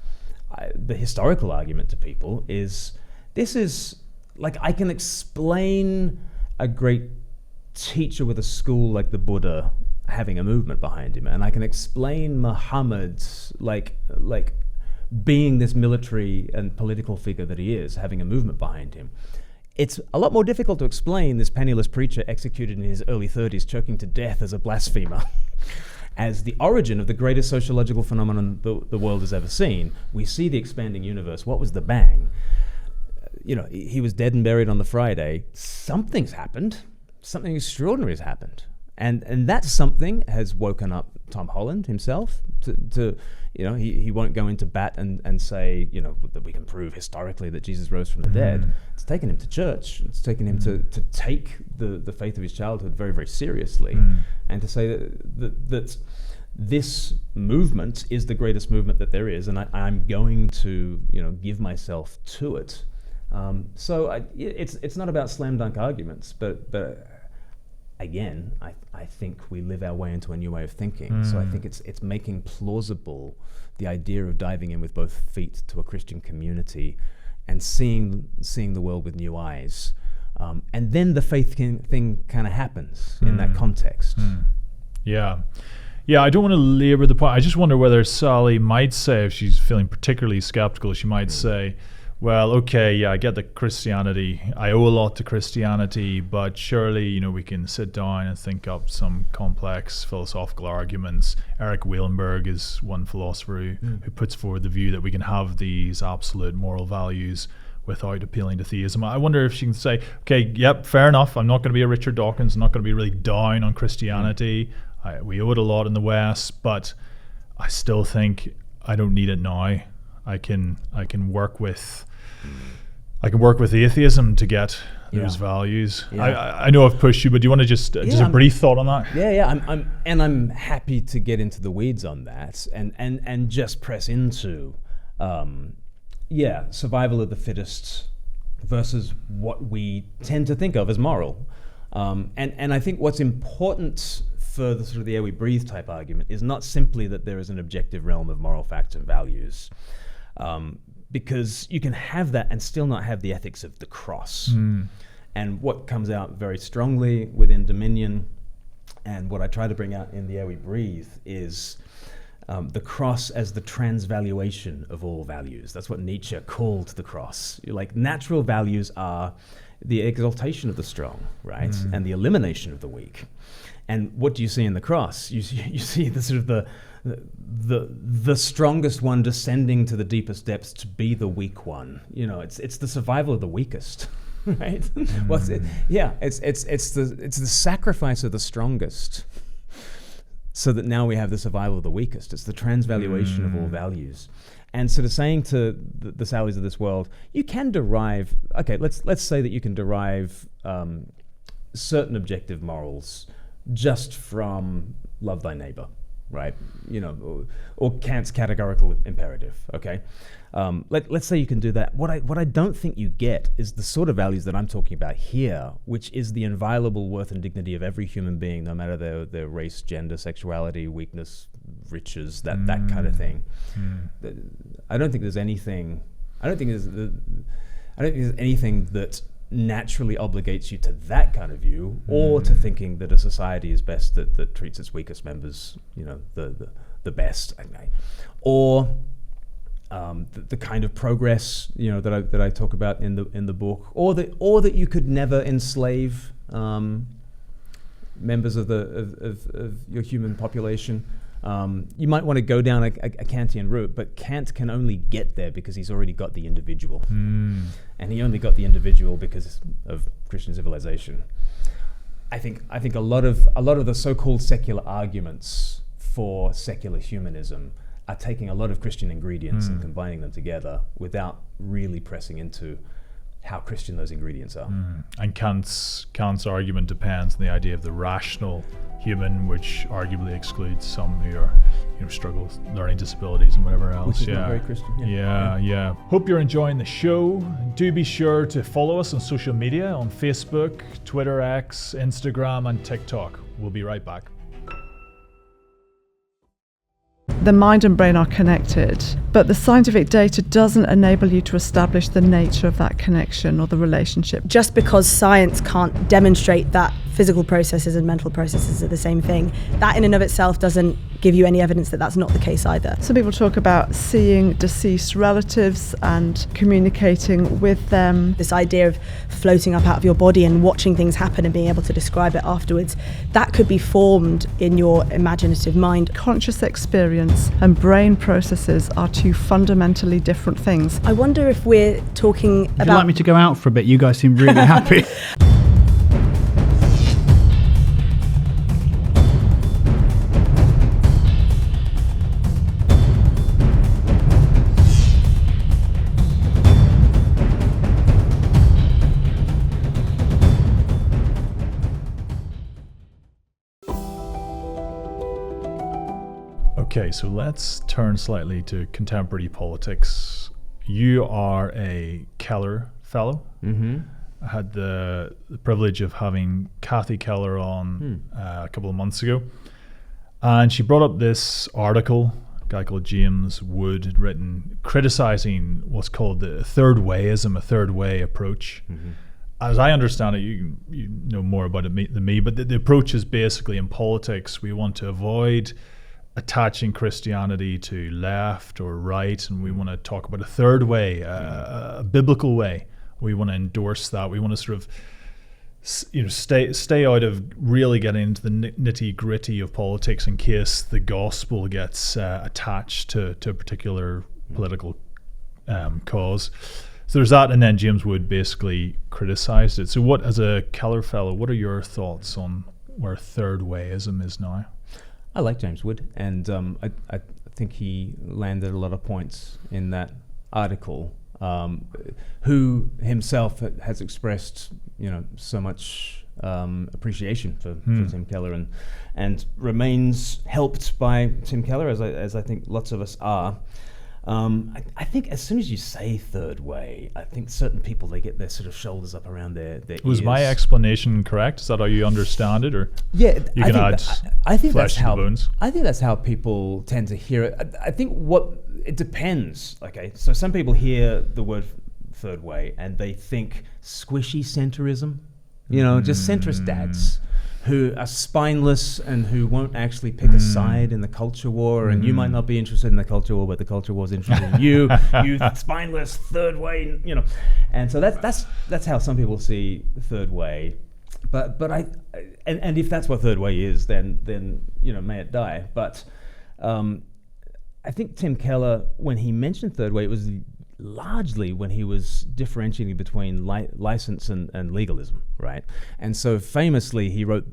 the historical argument to people is, this is like, I can explain a great teacher with a school like the Buddha having a movement behind him, and I can explain Muhammad like being this military and political figure that he is, having a movement behind him. It's a lot more difficult to explain this penniless preacher executed in his early 30s, choking to death as a blasphemer, as the origin of the greatest sociological phenomenon the world has ever seen. We see the expanding universe. What was the bang? You know, he was dead and buried on the Friday. Something's happened. Something extraordinary has happened. And that something has woken up Tom Holland himself to you know, he won't go into bat and say, you know, that we can prove historically that Jesus rose from the dead. It's taken him to church. It's taken him to take the faith of his childhood very, very seriously, and to say that this movement is the greatest movement that there is, and I'm going to, you know, give myself to it. So it's not about slam dunk arguments, but again, I think we live our way into a new way of thinking. So I think it's making plausible the idea of diving in with both feet to a Christian community and seeing the world with new eyes. And then the faith thing kind of happens in that context. Yeah, I don't want to labor the point. I just wonder whether Sally might say, if she's feeling particularly skeptical, she might say, well, okay, yeah, I get that Christianity, I owe a lot to Christianity, but surely, you know, we can sit down and think up some complex philosophical arguments. Eric Wielenberg is one philosopher who puts forward the view that we can have these absolute moral values without appealing to theism. I wonder if she can say, okay, yep, fair enough, I'm not going to be a Richard Dawkins, I'm not going to be really down on Christianity. We owe it a lot in the West, but I still think I don't need it now. I can work with atheism to get those values. I know I've pushed you, but do you want to just a brief thought on that? I'm happy to get into the weeds on that and just press into survival of the fittest versus what we tend to think of as moral. And I think what's important for the sort of the air we breathe type argument is not simply that there is an objective realm of moral facts and values, because you can have that and still not have the ethics of the cross. And what comes out very strongly within Dominion, and what I try to bring out in The Air We Breathe, is the cross as the transvaluation of all values. That's what Nietzsche called the cross. Like, natural values are the exaltation of the strong, right? And the elimination of the weak. And what do you see in the cross? You see the sort of the strongest one descending to the deepest depths to be the weak one. You know, it's the survival of the weakest, right? What's it? Yeah, it's the sacrifice of the strongest, so that now we have the survival of the weakest. It's the transvaluation of all values. And sort of saying to the Sallys of this world, you can derive. Okay, let's say that you can derive certain objective morals just from love thy neighbor, right? You know, or Kant's categorical imperative. Okay, let's say you can do that. What I don't think you get is the sort of values that I'm talking about here, which is the inviolable worth and dignity of every human being, no matter their race, gender, sexuality, weakness, riches, that kind of thing. I don't think there's anything. I don't think there's anything that naturally obligates you to that kind of view, or to thinking that a society is best that treats its weakest members, the best, or the kind of progress, that I talk about in the book, or that you could never enslave members of your human population. You might want to go down a Kantian route, but Kant can only get there because he's already got the individual, and he only got the individual because of Christian civilization. I think a lot of the so-called secular arguments for secular humanism are taking a lot of Christian ingredients and combining them together without really pressing into how Christian those ingredients are. And Kant's argument depends on the idea of the rational human, which arguably excludes some who are, struggle with learning disabilities and whatever else. Which is not very Christian. Yeah. Hope you're enjoying the show. Do be sure to follow us on social media on Facebook, Twitter, X, Instagram, and TikTok. We'll be right back. The mind and brain are connected, but the scientific data doesn't enable you to establish the nature of that connection or the relationship. Just because science can't demonstrate that physical processes and mental processes are the same thing, that in and of itself doesn't give you any evidence that that's not the case either. Some people talk about seeing deceased relatives and communicating with them. This idea of floating up out of your body and watching things happen and being able to describe it afterwards, that could be formed in your imaginative mind. Conscious experience and brain processes are two fundamentally different things. I wonder if we're talking about... Would you like me to go out for a bit? You guys seem really happy. Okay, so let's turn slightly to contemporary politics. You are a Keller fellow. I had the privilege of having Kathy Keller on a couple of months ago, and she brought up this article a guy called James Wood had written criticizing what's called the third wayism, a third way approach. As I understand it, you know more about it than me, but the approach is basically in politics we want to avoid attaching Christianity to left or right, and we want to talk about a third way, a biblical way. We want to endorse that. We want to sort of, stay out of really getting into the nitty gritty of politics in case the gospel gets attached to a particular political cause. So there's that, and then James Wood basically criticized it. So what, as a Keller fellow, what are your thoughts on where third wayism is now? I like James Wood, and I think he landed a lot of points in that article. Who himself has expressed, so much appreciation for Tim Keller, and remains helped by Tim Keller, as I think lots of us are. I think as soon as you say third way, I think certain people, they get their sort of shoulders up around their Was ears. my explanation correct? Is that how you understand it, or yeah? you can add I think flesh that's to how the bones? I think that's how people tend to hear it. I think it depends. Okay, so some people hear the word third way and they think squishy centrism, just centrist dads who are spineless and who won't actually pick a side in the culture war, and you might not be interested in the culture war, but the culture war is interested in you, you spineless third way, And so that's how some people see third way. But and if that's what third way is, then may it die. But I think Tim Keller, when he mentioned third way, it was largely when he was differentiating between license and legalism, right? And so famously he wrote,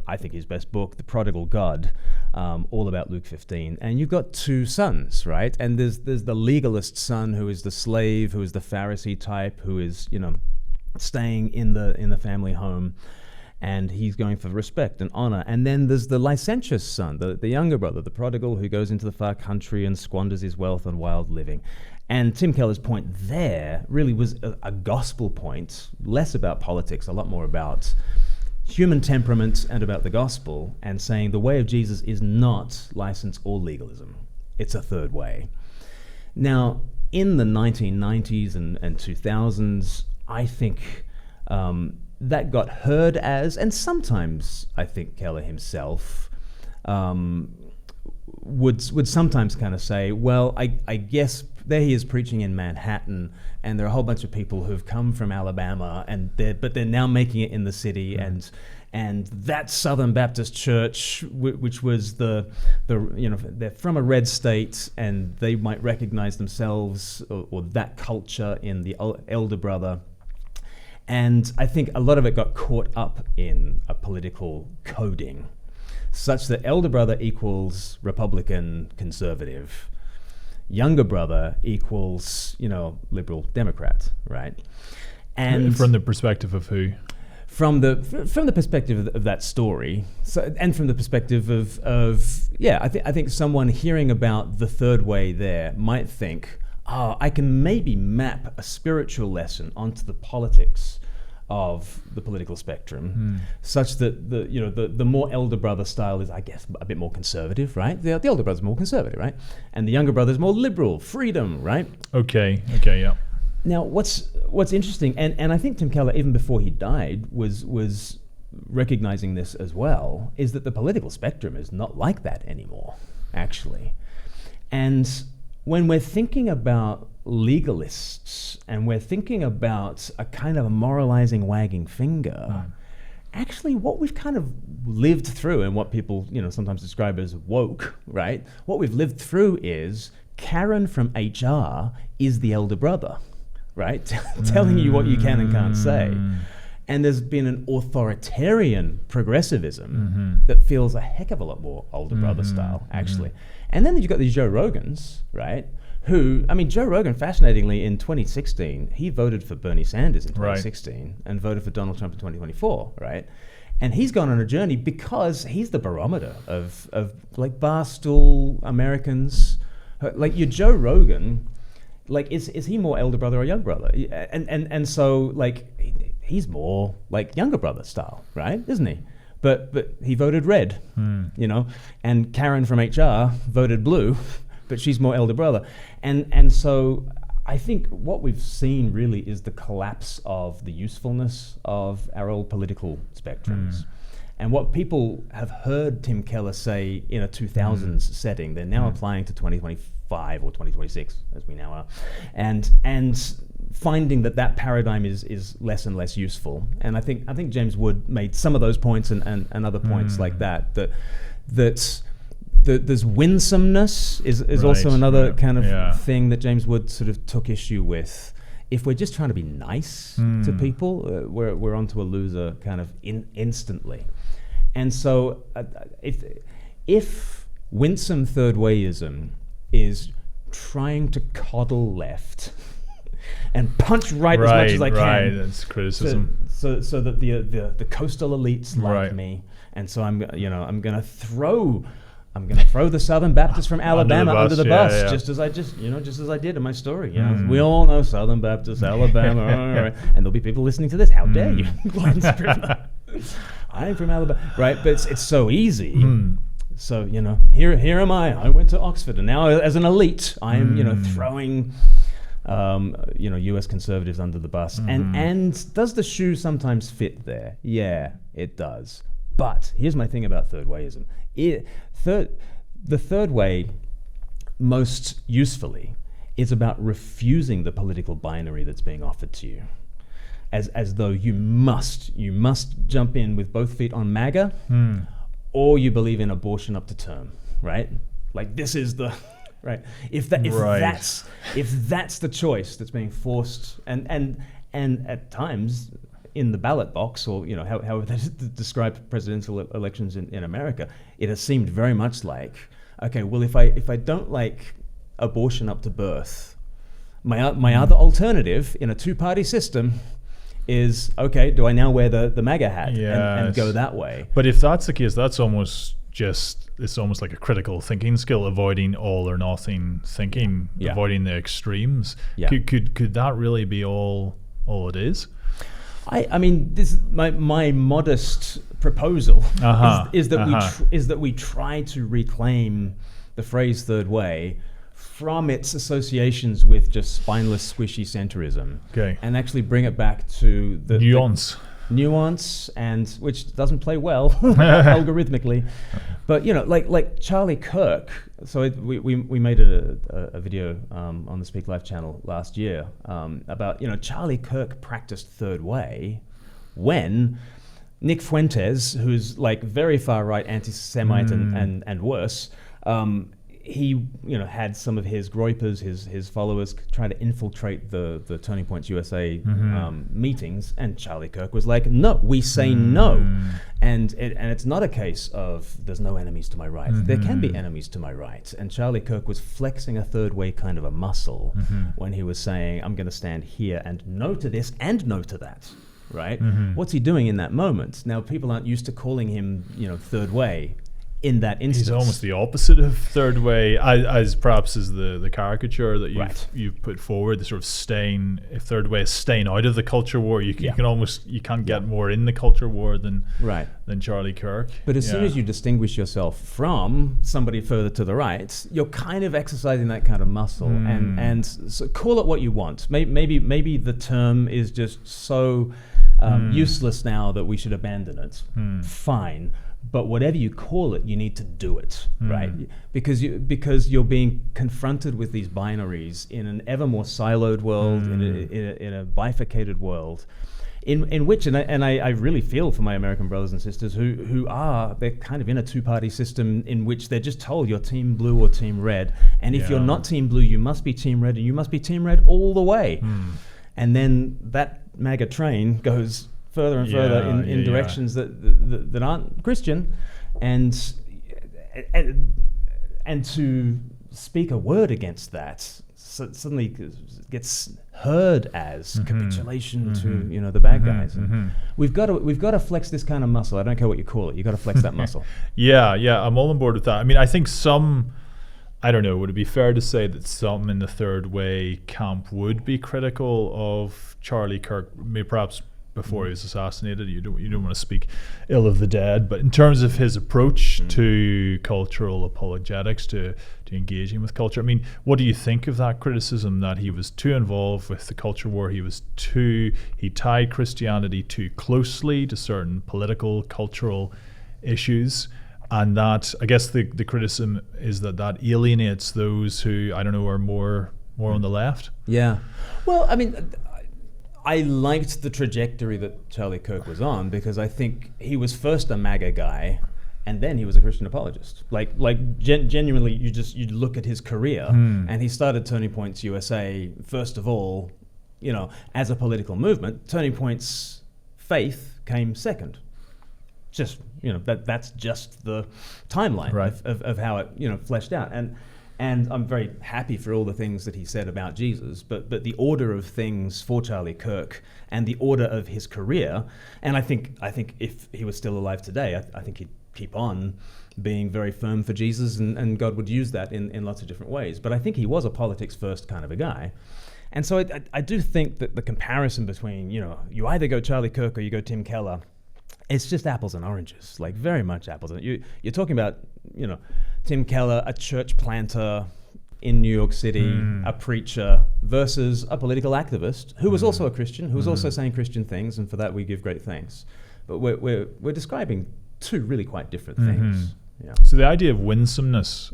I think his best book, The Prodigal God, all about Luke 15. And you've got two sons, right? And there's the legalist son who is the slave, who is the Pharisee type, who is, staying in the family home, and he's going for respect and honor. And then there's the licentious son, the younger brother, the prodigal, who goes into the far country and squanders his wealth on wild living. And Tim Keller's point there really was a gospel point, less about politics, a lot more about human temperament and about the gospel, and saying the way of Jesus is not license or legalism. It's a third way. Now, in the 1990s and 2000s, I think that got heard as, and sometimes I think Keller himself would sometimes kind of say, well, I guess there he is preaching in Manhattan, and there are a whole bunch of people who've come from Alabama, but they're now making it in the city, and that Southern Baptist Church, which was they're from a red state, and they might recognize themselves or that culture in the elder brother. And I think a lot of it got caught up in a political coding, such that elder brother equals Republican conservative, younger brother equals, liberal Democrat, right? And from the perspective of who? From the perspective of that story, and from the perspective of I think someone hearing about the third way there might think, I can maybe map a spiritual lesson onto the politics of the political spectrum, such that the more elder brother style is, I guess, a bit more conservative, right? The elder brother's more conservative, right? And the younger brother's more liberal, freedom, right? Okay, yeah. Now, what's interesting, and I think Tim Keller, even before he died, was recognizing this as well, is that the political spectrum is not like that anymore, actually. And when we're thinking about legalists, and we're thinking about a kind of a moralizing, wagging finger, actually what we've kind of lived through, and what people sometimes describe as woke, right? What we've lived through is Karen from HR is the elder brother, right? Telling you what you can and can't say. And there's been an authoritarian progressivism that feels a heck of a lot more older brother style, actually. And then you've got these Joe Rogans, right? Who, Joe Rogan, fascinatingly, in 2016, he voted for Bernie Sanders in 2016 and voted for Donald Trump in 2024, right? And he's gone on a journey because he's the barometer of like barstool Americans. Like your Joe Rogan, like is he more elder brother or young brother? And so like he's more like younger brother style, right? Isn't he? But he voted red, and Karen from HR voted blue, but she's more elder brother. And so I think what we've seen really is the collapse of the usefulness of our old political spectrums. And what people have heard Tim Keller say in a 2000s setting, they're now applying to 2025 or 2026, as we now are, and finding that paradigm is less and less useful. And I think James Wood made some of those points and other points like that there's winsomeness is also another kind of thing that James Wood sort of took issue with. If we're just trying to be nice to people, we're onto a loser kind of instantly. And so if winsome third wayism is trying to coddle left and punch right as much as I can. Right, that's criticism. So that the coastal elites like me, and so I'm gonna throw the Southern Baptists from Alabama under the bus, just as I did in my story. We all know Southern Baptists, Alabama, and there'll be people listening to this. How dare you, Glen Scrivener? I'm from Alabama, right? But it's so easy. So here am I. I went to Oxford, and now as an elite, I'm throwing U.S. conservatives under the bus. And does the shoe sometimes fit there? Yeah, it does. But here's my thing about third wayism. The third way, most usefully, is about refusing the political binary that's being offered to you, as though you must jump in with both feet on MAGA, or you believe in abortion up to term, right? Like this is the right. If that's the choice that's being forced, and at times in the ballot box, or however they describe presidential elections in America, it has seemed very much like, okay, well, if I don't like abortion up to birth, my other alternative in a two-party system is, okay, do I now wear the MAGA hat and go that way? But if that's the case, that's almost like a critical thinking skill, avoiding all or nothing thinking, avoiding the extremes. Could that really be all it is? I mean, this my modest proposal is that we try to reclaim the phrase third way from its associations with just spineless, squishy centrism, and actually bring it back to the nuance, and which doesn't play well algorithmically, but like Charlie Kirk. So we made a video on the Speak Life channel last year about Charlie Kirk practiced third way when Nick Fuentes, who's like very far right anti-Semite and worse, he had some of his groypers, his followers trying to infiltrate the Turning Points USA meetings, and Charlie Kirk was like, no, we say no. And it's not a case of there's no enemies to my right. There can be enemies to my right. And Charlie Kirk was flexing a third way kind of a muscle when he was saying, I'm going to stand here and no to this and no to that. Right? What's he doing in that moment? Now, people aren't used to calling him, third way in that instance. He's almost the opposite of third way, as perhaps is the caricature that you've put forward, the sort of staying, if third way is staying out of the culture war, you can't get more in the culture war than Charlie Kirk. But as soon as you distinguish yourself from somebody further to the right, you're kind of exercising that kind of muscle, and so call it what you want. Maybe the term is just so useless now that we should abandon it. Fine. But whatever you call it, you need to do it, right? Because you're being confronted with these binaries in an ever more siloed world, in a bifurcated world, in which, and I really feel for my American brothers and sisters they're kind of in a two-party system in which they're just told you're team blue or team red, and if you're not team blue, you must be team red, and you must be team red all the way. And then that MAGA train goes further and further in directions that aren't Christian, and to speak a word against that suddenly gets heard as capitulation to the bad guys. And we've got to flex this kind of muscle. I don't care what you call it. You got to flex that muscle. Yeah, I'm all on board with that. I mean, I think I don't know, would it be fair to say that some in the third way camp would be critical of Charlie Kirk, maybe perhaps before he was assassinated? You don't want to speak ill of the dead, but in terms of his approach to cultural apologetics, to engaging with culture, I mean, what do you think of that criticism that he was too involved with the culture war? He tied Christianity too closely to certain political, cultural issues, and that, I guess the criticism is that alienates those who, I don't know, are more on the left. Yeah. Well, I mean, I liked the trajectory that Charlie Kirk was on, because I think he was first a MAGA guy, and then he was a Christian apologist. Genuinely, you look at his career, and he started Turning Points USA first of all, as a political movement. Turning Points faith came second. Just that's just the timeline of how it fleshed out. And I'm very happy for all the things that he said about Jesus, but the order of things for Charlie Kirk and the order of his career, and I think if he was still alive today, I think he'd keep on being very firm for Jesus, and God would use that in lots of different ways. But I think he was a politics first kind of a guy. And so I do think that the comparison between, you either go Charlie Kirk or you go Tim Keller, it's just apples and oranges, like very much apples. You're talking about, Tim Keller, a church planter in New York City, a preacher, versus a political activist who was also a Christian, who was also saying Christian things, and for that we give great thanks. But we're describing two really quite different things. Yeah. So the idea of winsomeness,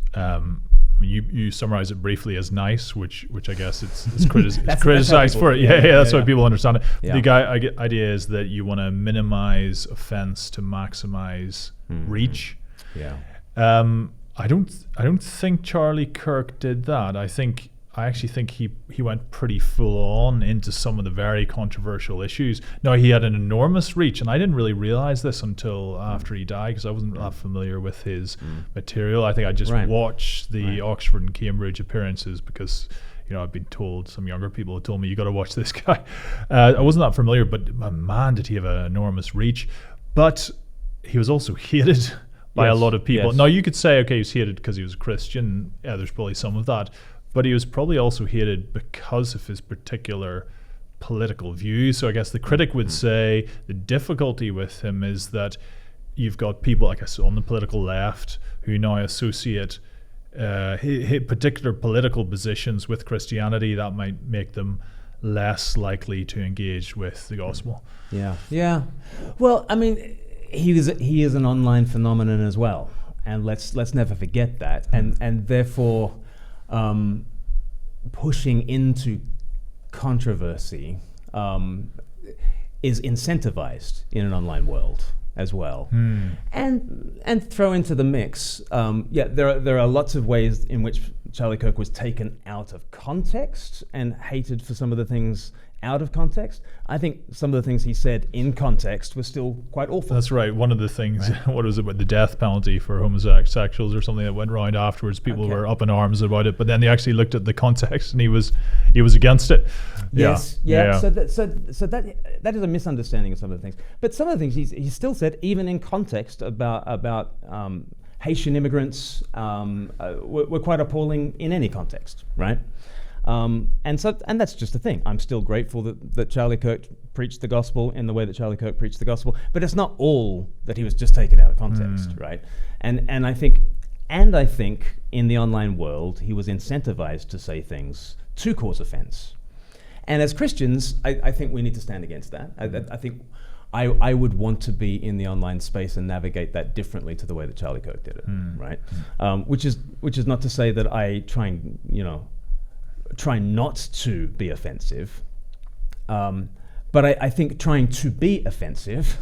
you summarize it briefly as nice, which I guess it's criticized for it. Yeah, that's why people understand it. Yeah. The idea is that you want to minimize offense to maximize reach. Yeah. I don't think Charlie Kirk did that. I actually think he went pretty full on into some of the very controversial issues. Now, he had an enormous reach, and I didn't really realize this until after he died, because I wasn't that familiar with his material. I think I just watched the Oxford and Cambridge appearances because, I've been told, some younger people had told me, you got to watch this guy. I wasn't that familiar, but man, did he have an enormous reach. But he was also hated by a lot of people. Yes. Now, you could say, okay, he was hated because he was a Christian. Yeah, there's probably some of that. But he was probably also hated because of his particular political views. So I guess the critic would say the difficulty with him is that you've got people, like I said, on the political left who now associate particular political positions with Christianity that might make them less likely to engage with the gospel. Yeah. Well, I mean, he is an online phenomenon as well, and let's never forget that. And therefore, pushing into controversy is incentivized in an online world as well. And throw into the mix, there are lots of ways in which Charlie Kirk was taken out of context and hated for some of the things out of context. I think some of the things he said in context were still quite awful. That's right. One of the things, what was it, about the death penalty for homosexuals or something that went around afterwards? People were up in arms about it, but then they actually looked at the context and he was against it. Yes. So that is a misunderstanding of some of the things. But some of the things he still said, even in context, about Haitian immigrants, were quite appalling in any context, right? And that's just the thing. I'm still grateful that Charlie Kirk preached the gospel in the way that Charlie Kirk preached the gospel, but it's not all that he was just taken out of context, right? And I think in the online world he was incentivized to say things to cause offense. And as Christians, I think we need to stand against that. I think I would want to be in the online space and navigate that differently to the way that Charlie Kirk did it, right? Which is not to say that I try not to be offensive, but I think trying to be offensive,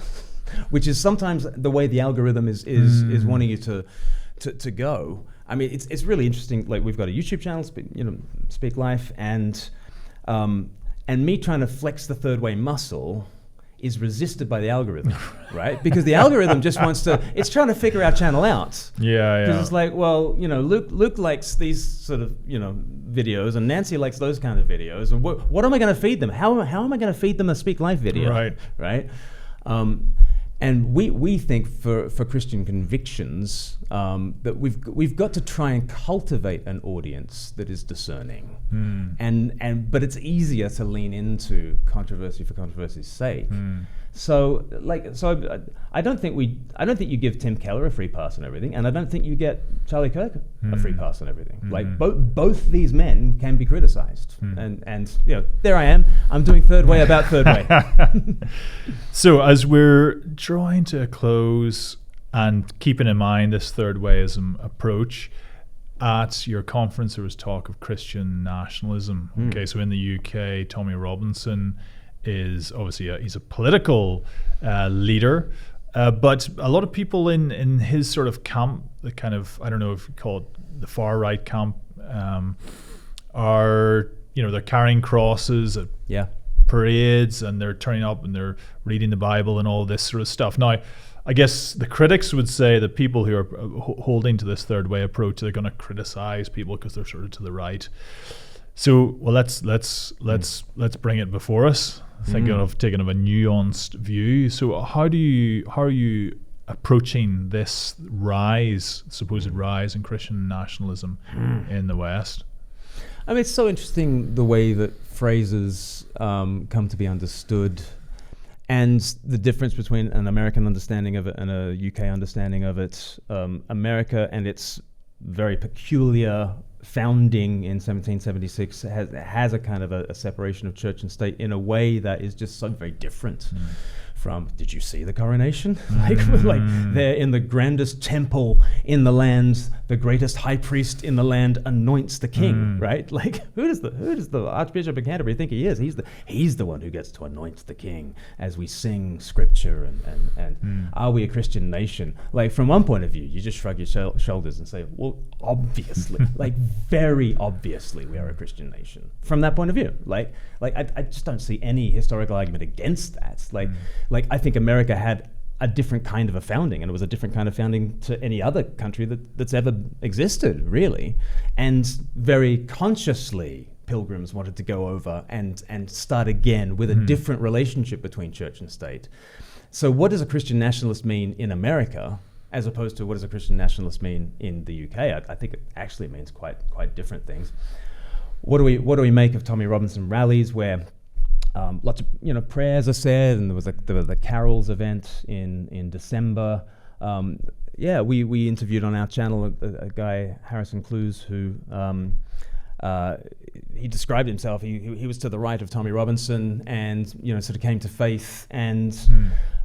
which is sometimes the way the algorithm is wanting you to go. I mean, it's really interesting. Like, we've got a YouTube channel, Speak Life, and me trying to flex the third way muscle is resisted by the algorithm, right? Because the algorithm just it's trying to figure our channel out. Yeah. Because it's like, well, Luke likes these sort of, videos, and Nancy likes those kind of videos. And what am I going to feed them? How am I going to feed them a Speak Life video? Right? And we think for Christian convictions that we've got to try and cultivate an audience that is discerning, but it's easier to lean into controversy for controversy's sake. So I don't think you give Tim Keller a free pass on everything, and I don't think you get Charlie Kirk a free pass on everything. Like both these men can be criticized, and there I am. I'm doing third way about third way. So as we're drawing to a close and keeping in mind this third wayism approach, at your conference there was talk of Christian nationalism. Okay, so in the UK, Tommy Robinson is obviously he's a political leader, but a lot of people in his sort of camp, the kind of, I don't know if you call it the far right camp, are they're carrying crosses at parades, and they're turning up and they're reading the Bible and all this sort of stuff. Now, I guess the critics would say that people who are holding to this third way approach, they're going to criticize people because they're sort of to the right. So, well, let's bring it before us. Thinking of taking a nuanced view. So, how are you approaching this supposed rise in Christian nationalism in the West? I mean, it's so interesting the way that phrases come to be understood, and the difference between an American understanding of it and a UK understanding of it. America and its very peculiar founding in 1776 has a kind of a separation of church and state in a way that is just so very different from, did you see the coronation? like they're in the grandest temple in the land, the greatest high priest in the land anoints the king, right? Like, who does the Archbishop of Canterbury think he is? He's the one who gets to anoint the king as we sing scripture and are we a Christian nation? Like, from one point of view, you just shrug your shoulders and say, well, obviously, like very obviously we are a Christian nation. From that point of view, like I just don't see any historical argument against that. Like I think America had a different kind of a founding, and it was a different kind of founding to any other country that's ever existed, really. And very consciously, pilgrims wanted to go over and start again with a different relationship between church and state. So what does a Christian nationalist mean in America, as opposed to what does a Christian nationalist mean in the UK? I think it actually means quite different things. What do we make of Tommy Robinson rallies where lots of prayers are said, and there was a carols event in December. we interviewed on our channel a guy, Harrison Clues, who he described himself. He was to the right of Tommy Robinson, and sort of came to faith and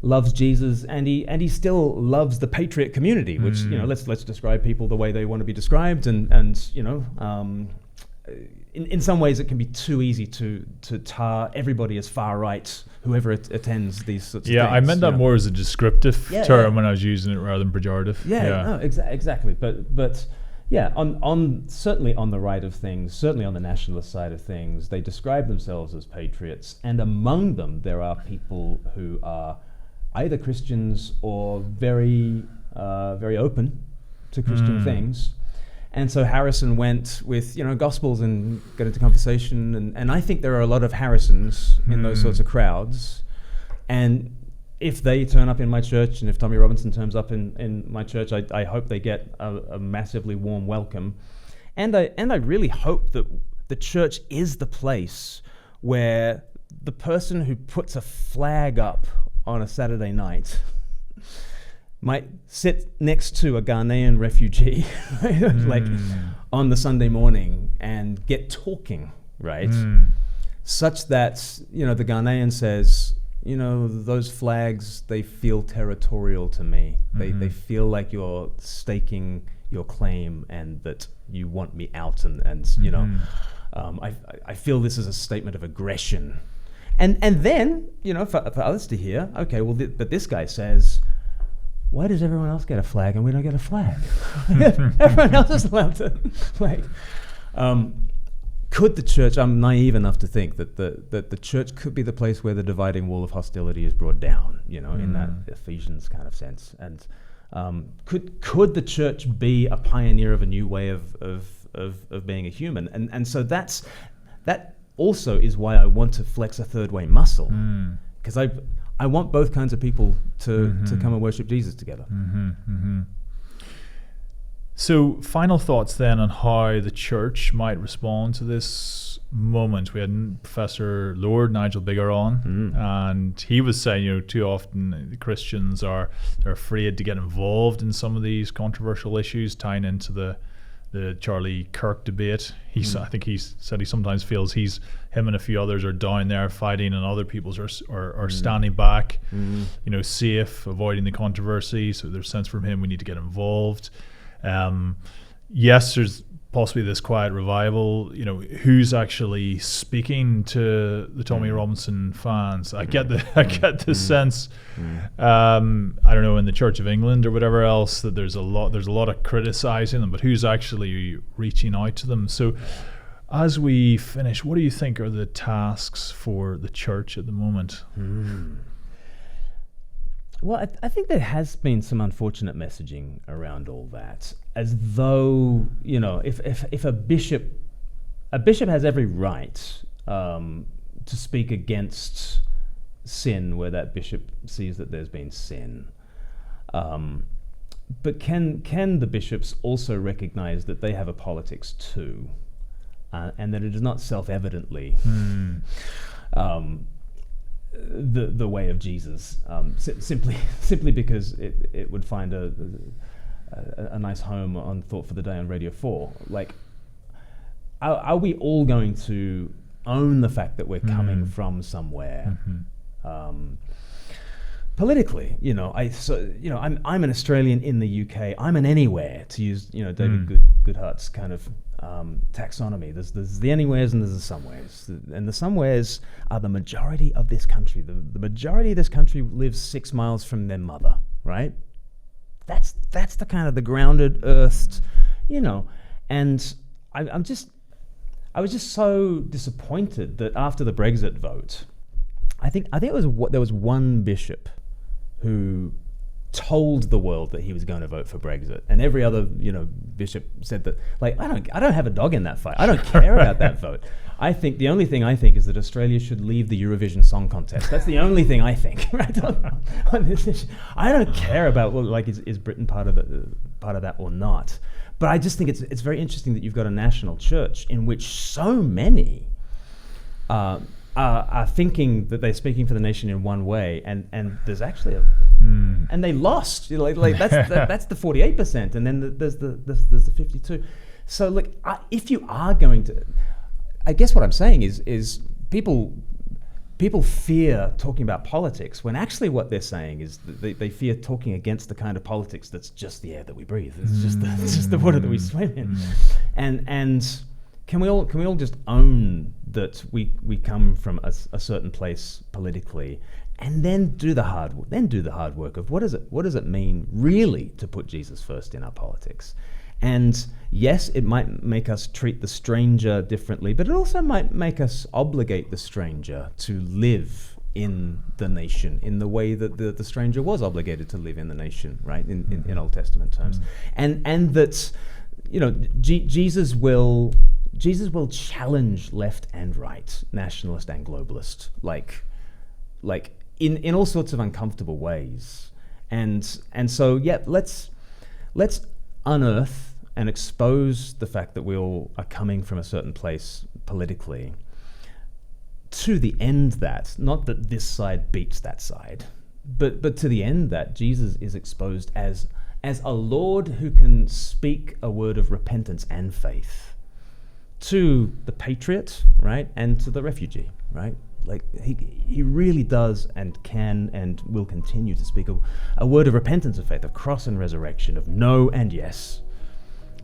loves Jesus, and he still loves the patriot community, which let's describe people the way they want to be described, and in some ways it can be too easy to tar everybody as far right, whoever attends these sorts of things. Yeah, I meant that more as a descriptive term when I was using it rather than pejorative. Exactly. But yeah, on certainly on the right of things, certainly on the nationalist side of things, they describe themselves as patriots, and among them there are people who are either Christians or very open to Christian things. And so Harrison went with Gospels and got into conversation, and I think there are a lot of Harrisons in those sorts of crowds. And if they turn up in my church, and if Tommy Robinson turns up in my church, I hope they get a massively warm welcome. And I really hope that the church is the place where the person who puts a flag up on a Saturday night might sit next to a Ghanaian refugee like on the Sunday morning and get talking, right? Such that, the Ghanaian says, those flags, they feel territorial to me. They feel like you're staking your claim and that you want me out, and I feel this is a statement of aggression. And then, for others to hear, okay, well, but this guy says, why does everyone else get a flag and we don't get a flag? Everyone else is allowed to flag. Could the church, I'm naive enough to think that the church could be the place where the dividing wall of hostility is brought down, in that Ephesians kind of sense. And could the church be a pioneer of a new way of being a human? And so that also is why I want to flex a third way muscle, because I want both kinds of people to come and worship Jesus together. So, final thoughts then on how the church might respond to this moment. We had Professor Lord Nigel Biggar on, and he was saying, too often the Christians they're afraid to get involved in some of these controversial issues, tying into the Charlie Kirk debate. I think he said he sometimes feels him and a few others are down there fighting, and other people's are standing back, safe, avoiding the controversy. So there's a sense from him we need to get involved. Yes, there's possibly this quiet revival. Who's actually speaking to the Tommy Robinson fans? I get the sense. I don't know, in the Church of England or whatever else, that there's a lot of criticizing them, but who's actually reaching out to them? So, as we finish, what do you think are the tasks for the church at the moment? Well, I think there has been some unfortunate messaging around all that, as though if a bishop has every right to speak against sin where that bishop sees that there's been sin, but can the bishops also recognize that they have a politics too, and that it is not self-evidently the way of Jesus, simply because it would find a nice home on Thought for the Day on Radio 4. Like, are we all going to own the fact that we're coming from somewhere? Politically, I'm an Australian in the UK. I'm an anywhere, to use David Goodhart's kind of taxonomy. There's the anywheres and there's the somewheres, and the somewheres are the majority of this country. The majority of this country lives 6 miles from their mother, right? That's the kind of the grounded, earthed, And I was just so disappointed that after the Brexit vote, I think there was one bishop who told the world that he was going to vote for Brexit, and every other bishop said that, like, I don't have a dog in that fight. I don't care about that vote. I think the only thing I think is that Australia should leave the Eurovision Song Contest. That's the only thing I think, right, on this issue. I don't care about is Britain part of that or not. But I just think it's very interesting that you've got a national church in which so many are thinking that they're speaking for the nation in one way, and there's actually and they lost. That's the 48%, and then there's the 52. So look, if you are going to, I guess what I'm saying is people fear talking about politics when actually what they're saying is that they fear talking against the kind of politics that's just the air that we breathe. It's just the water that we swim in. And can we all just own that we come from a certain place politically, and then do the hard work of what does it mean really to put Jesus first in our politics? And yes, it might make us treat the stranger differently, but it also might make us obligate the stranger to live in the nation in the way that the stranger was obligated to live in the nation, right? In Old Testament terms, and that Jesus will challenge left and right, nationalist and globalist, like in all sorts of uncomfortable ways, and so let's unearth and expose the fact that we all are coming from a certain place politically, to the end that, not that this side beats that side, but to the end that Jesus is exposed as a Lord who can speak a word of repentance and faith to the patriot, right, and to the refugee, right? Like he really does and can and will continue to speak a word of repentance and faith, of cross and resurrection, of no and yes,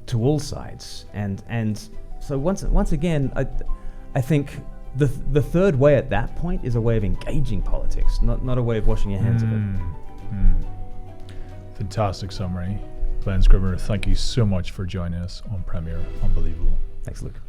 to all sides. And so once again, I think the third way at that point is a way of engaging politics, not a way of washing your hands of it. Fantastic summary. Glen Scrivener, thank you so much for joining us on Premier. Unbelievable. Thanks, Luke.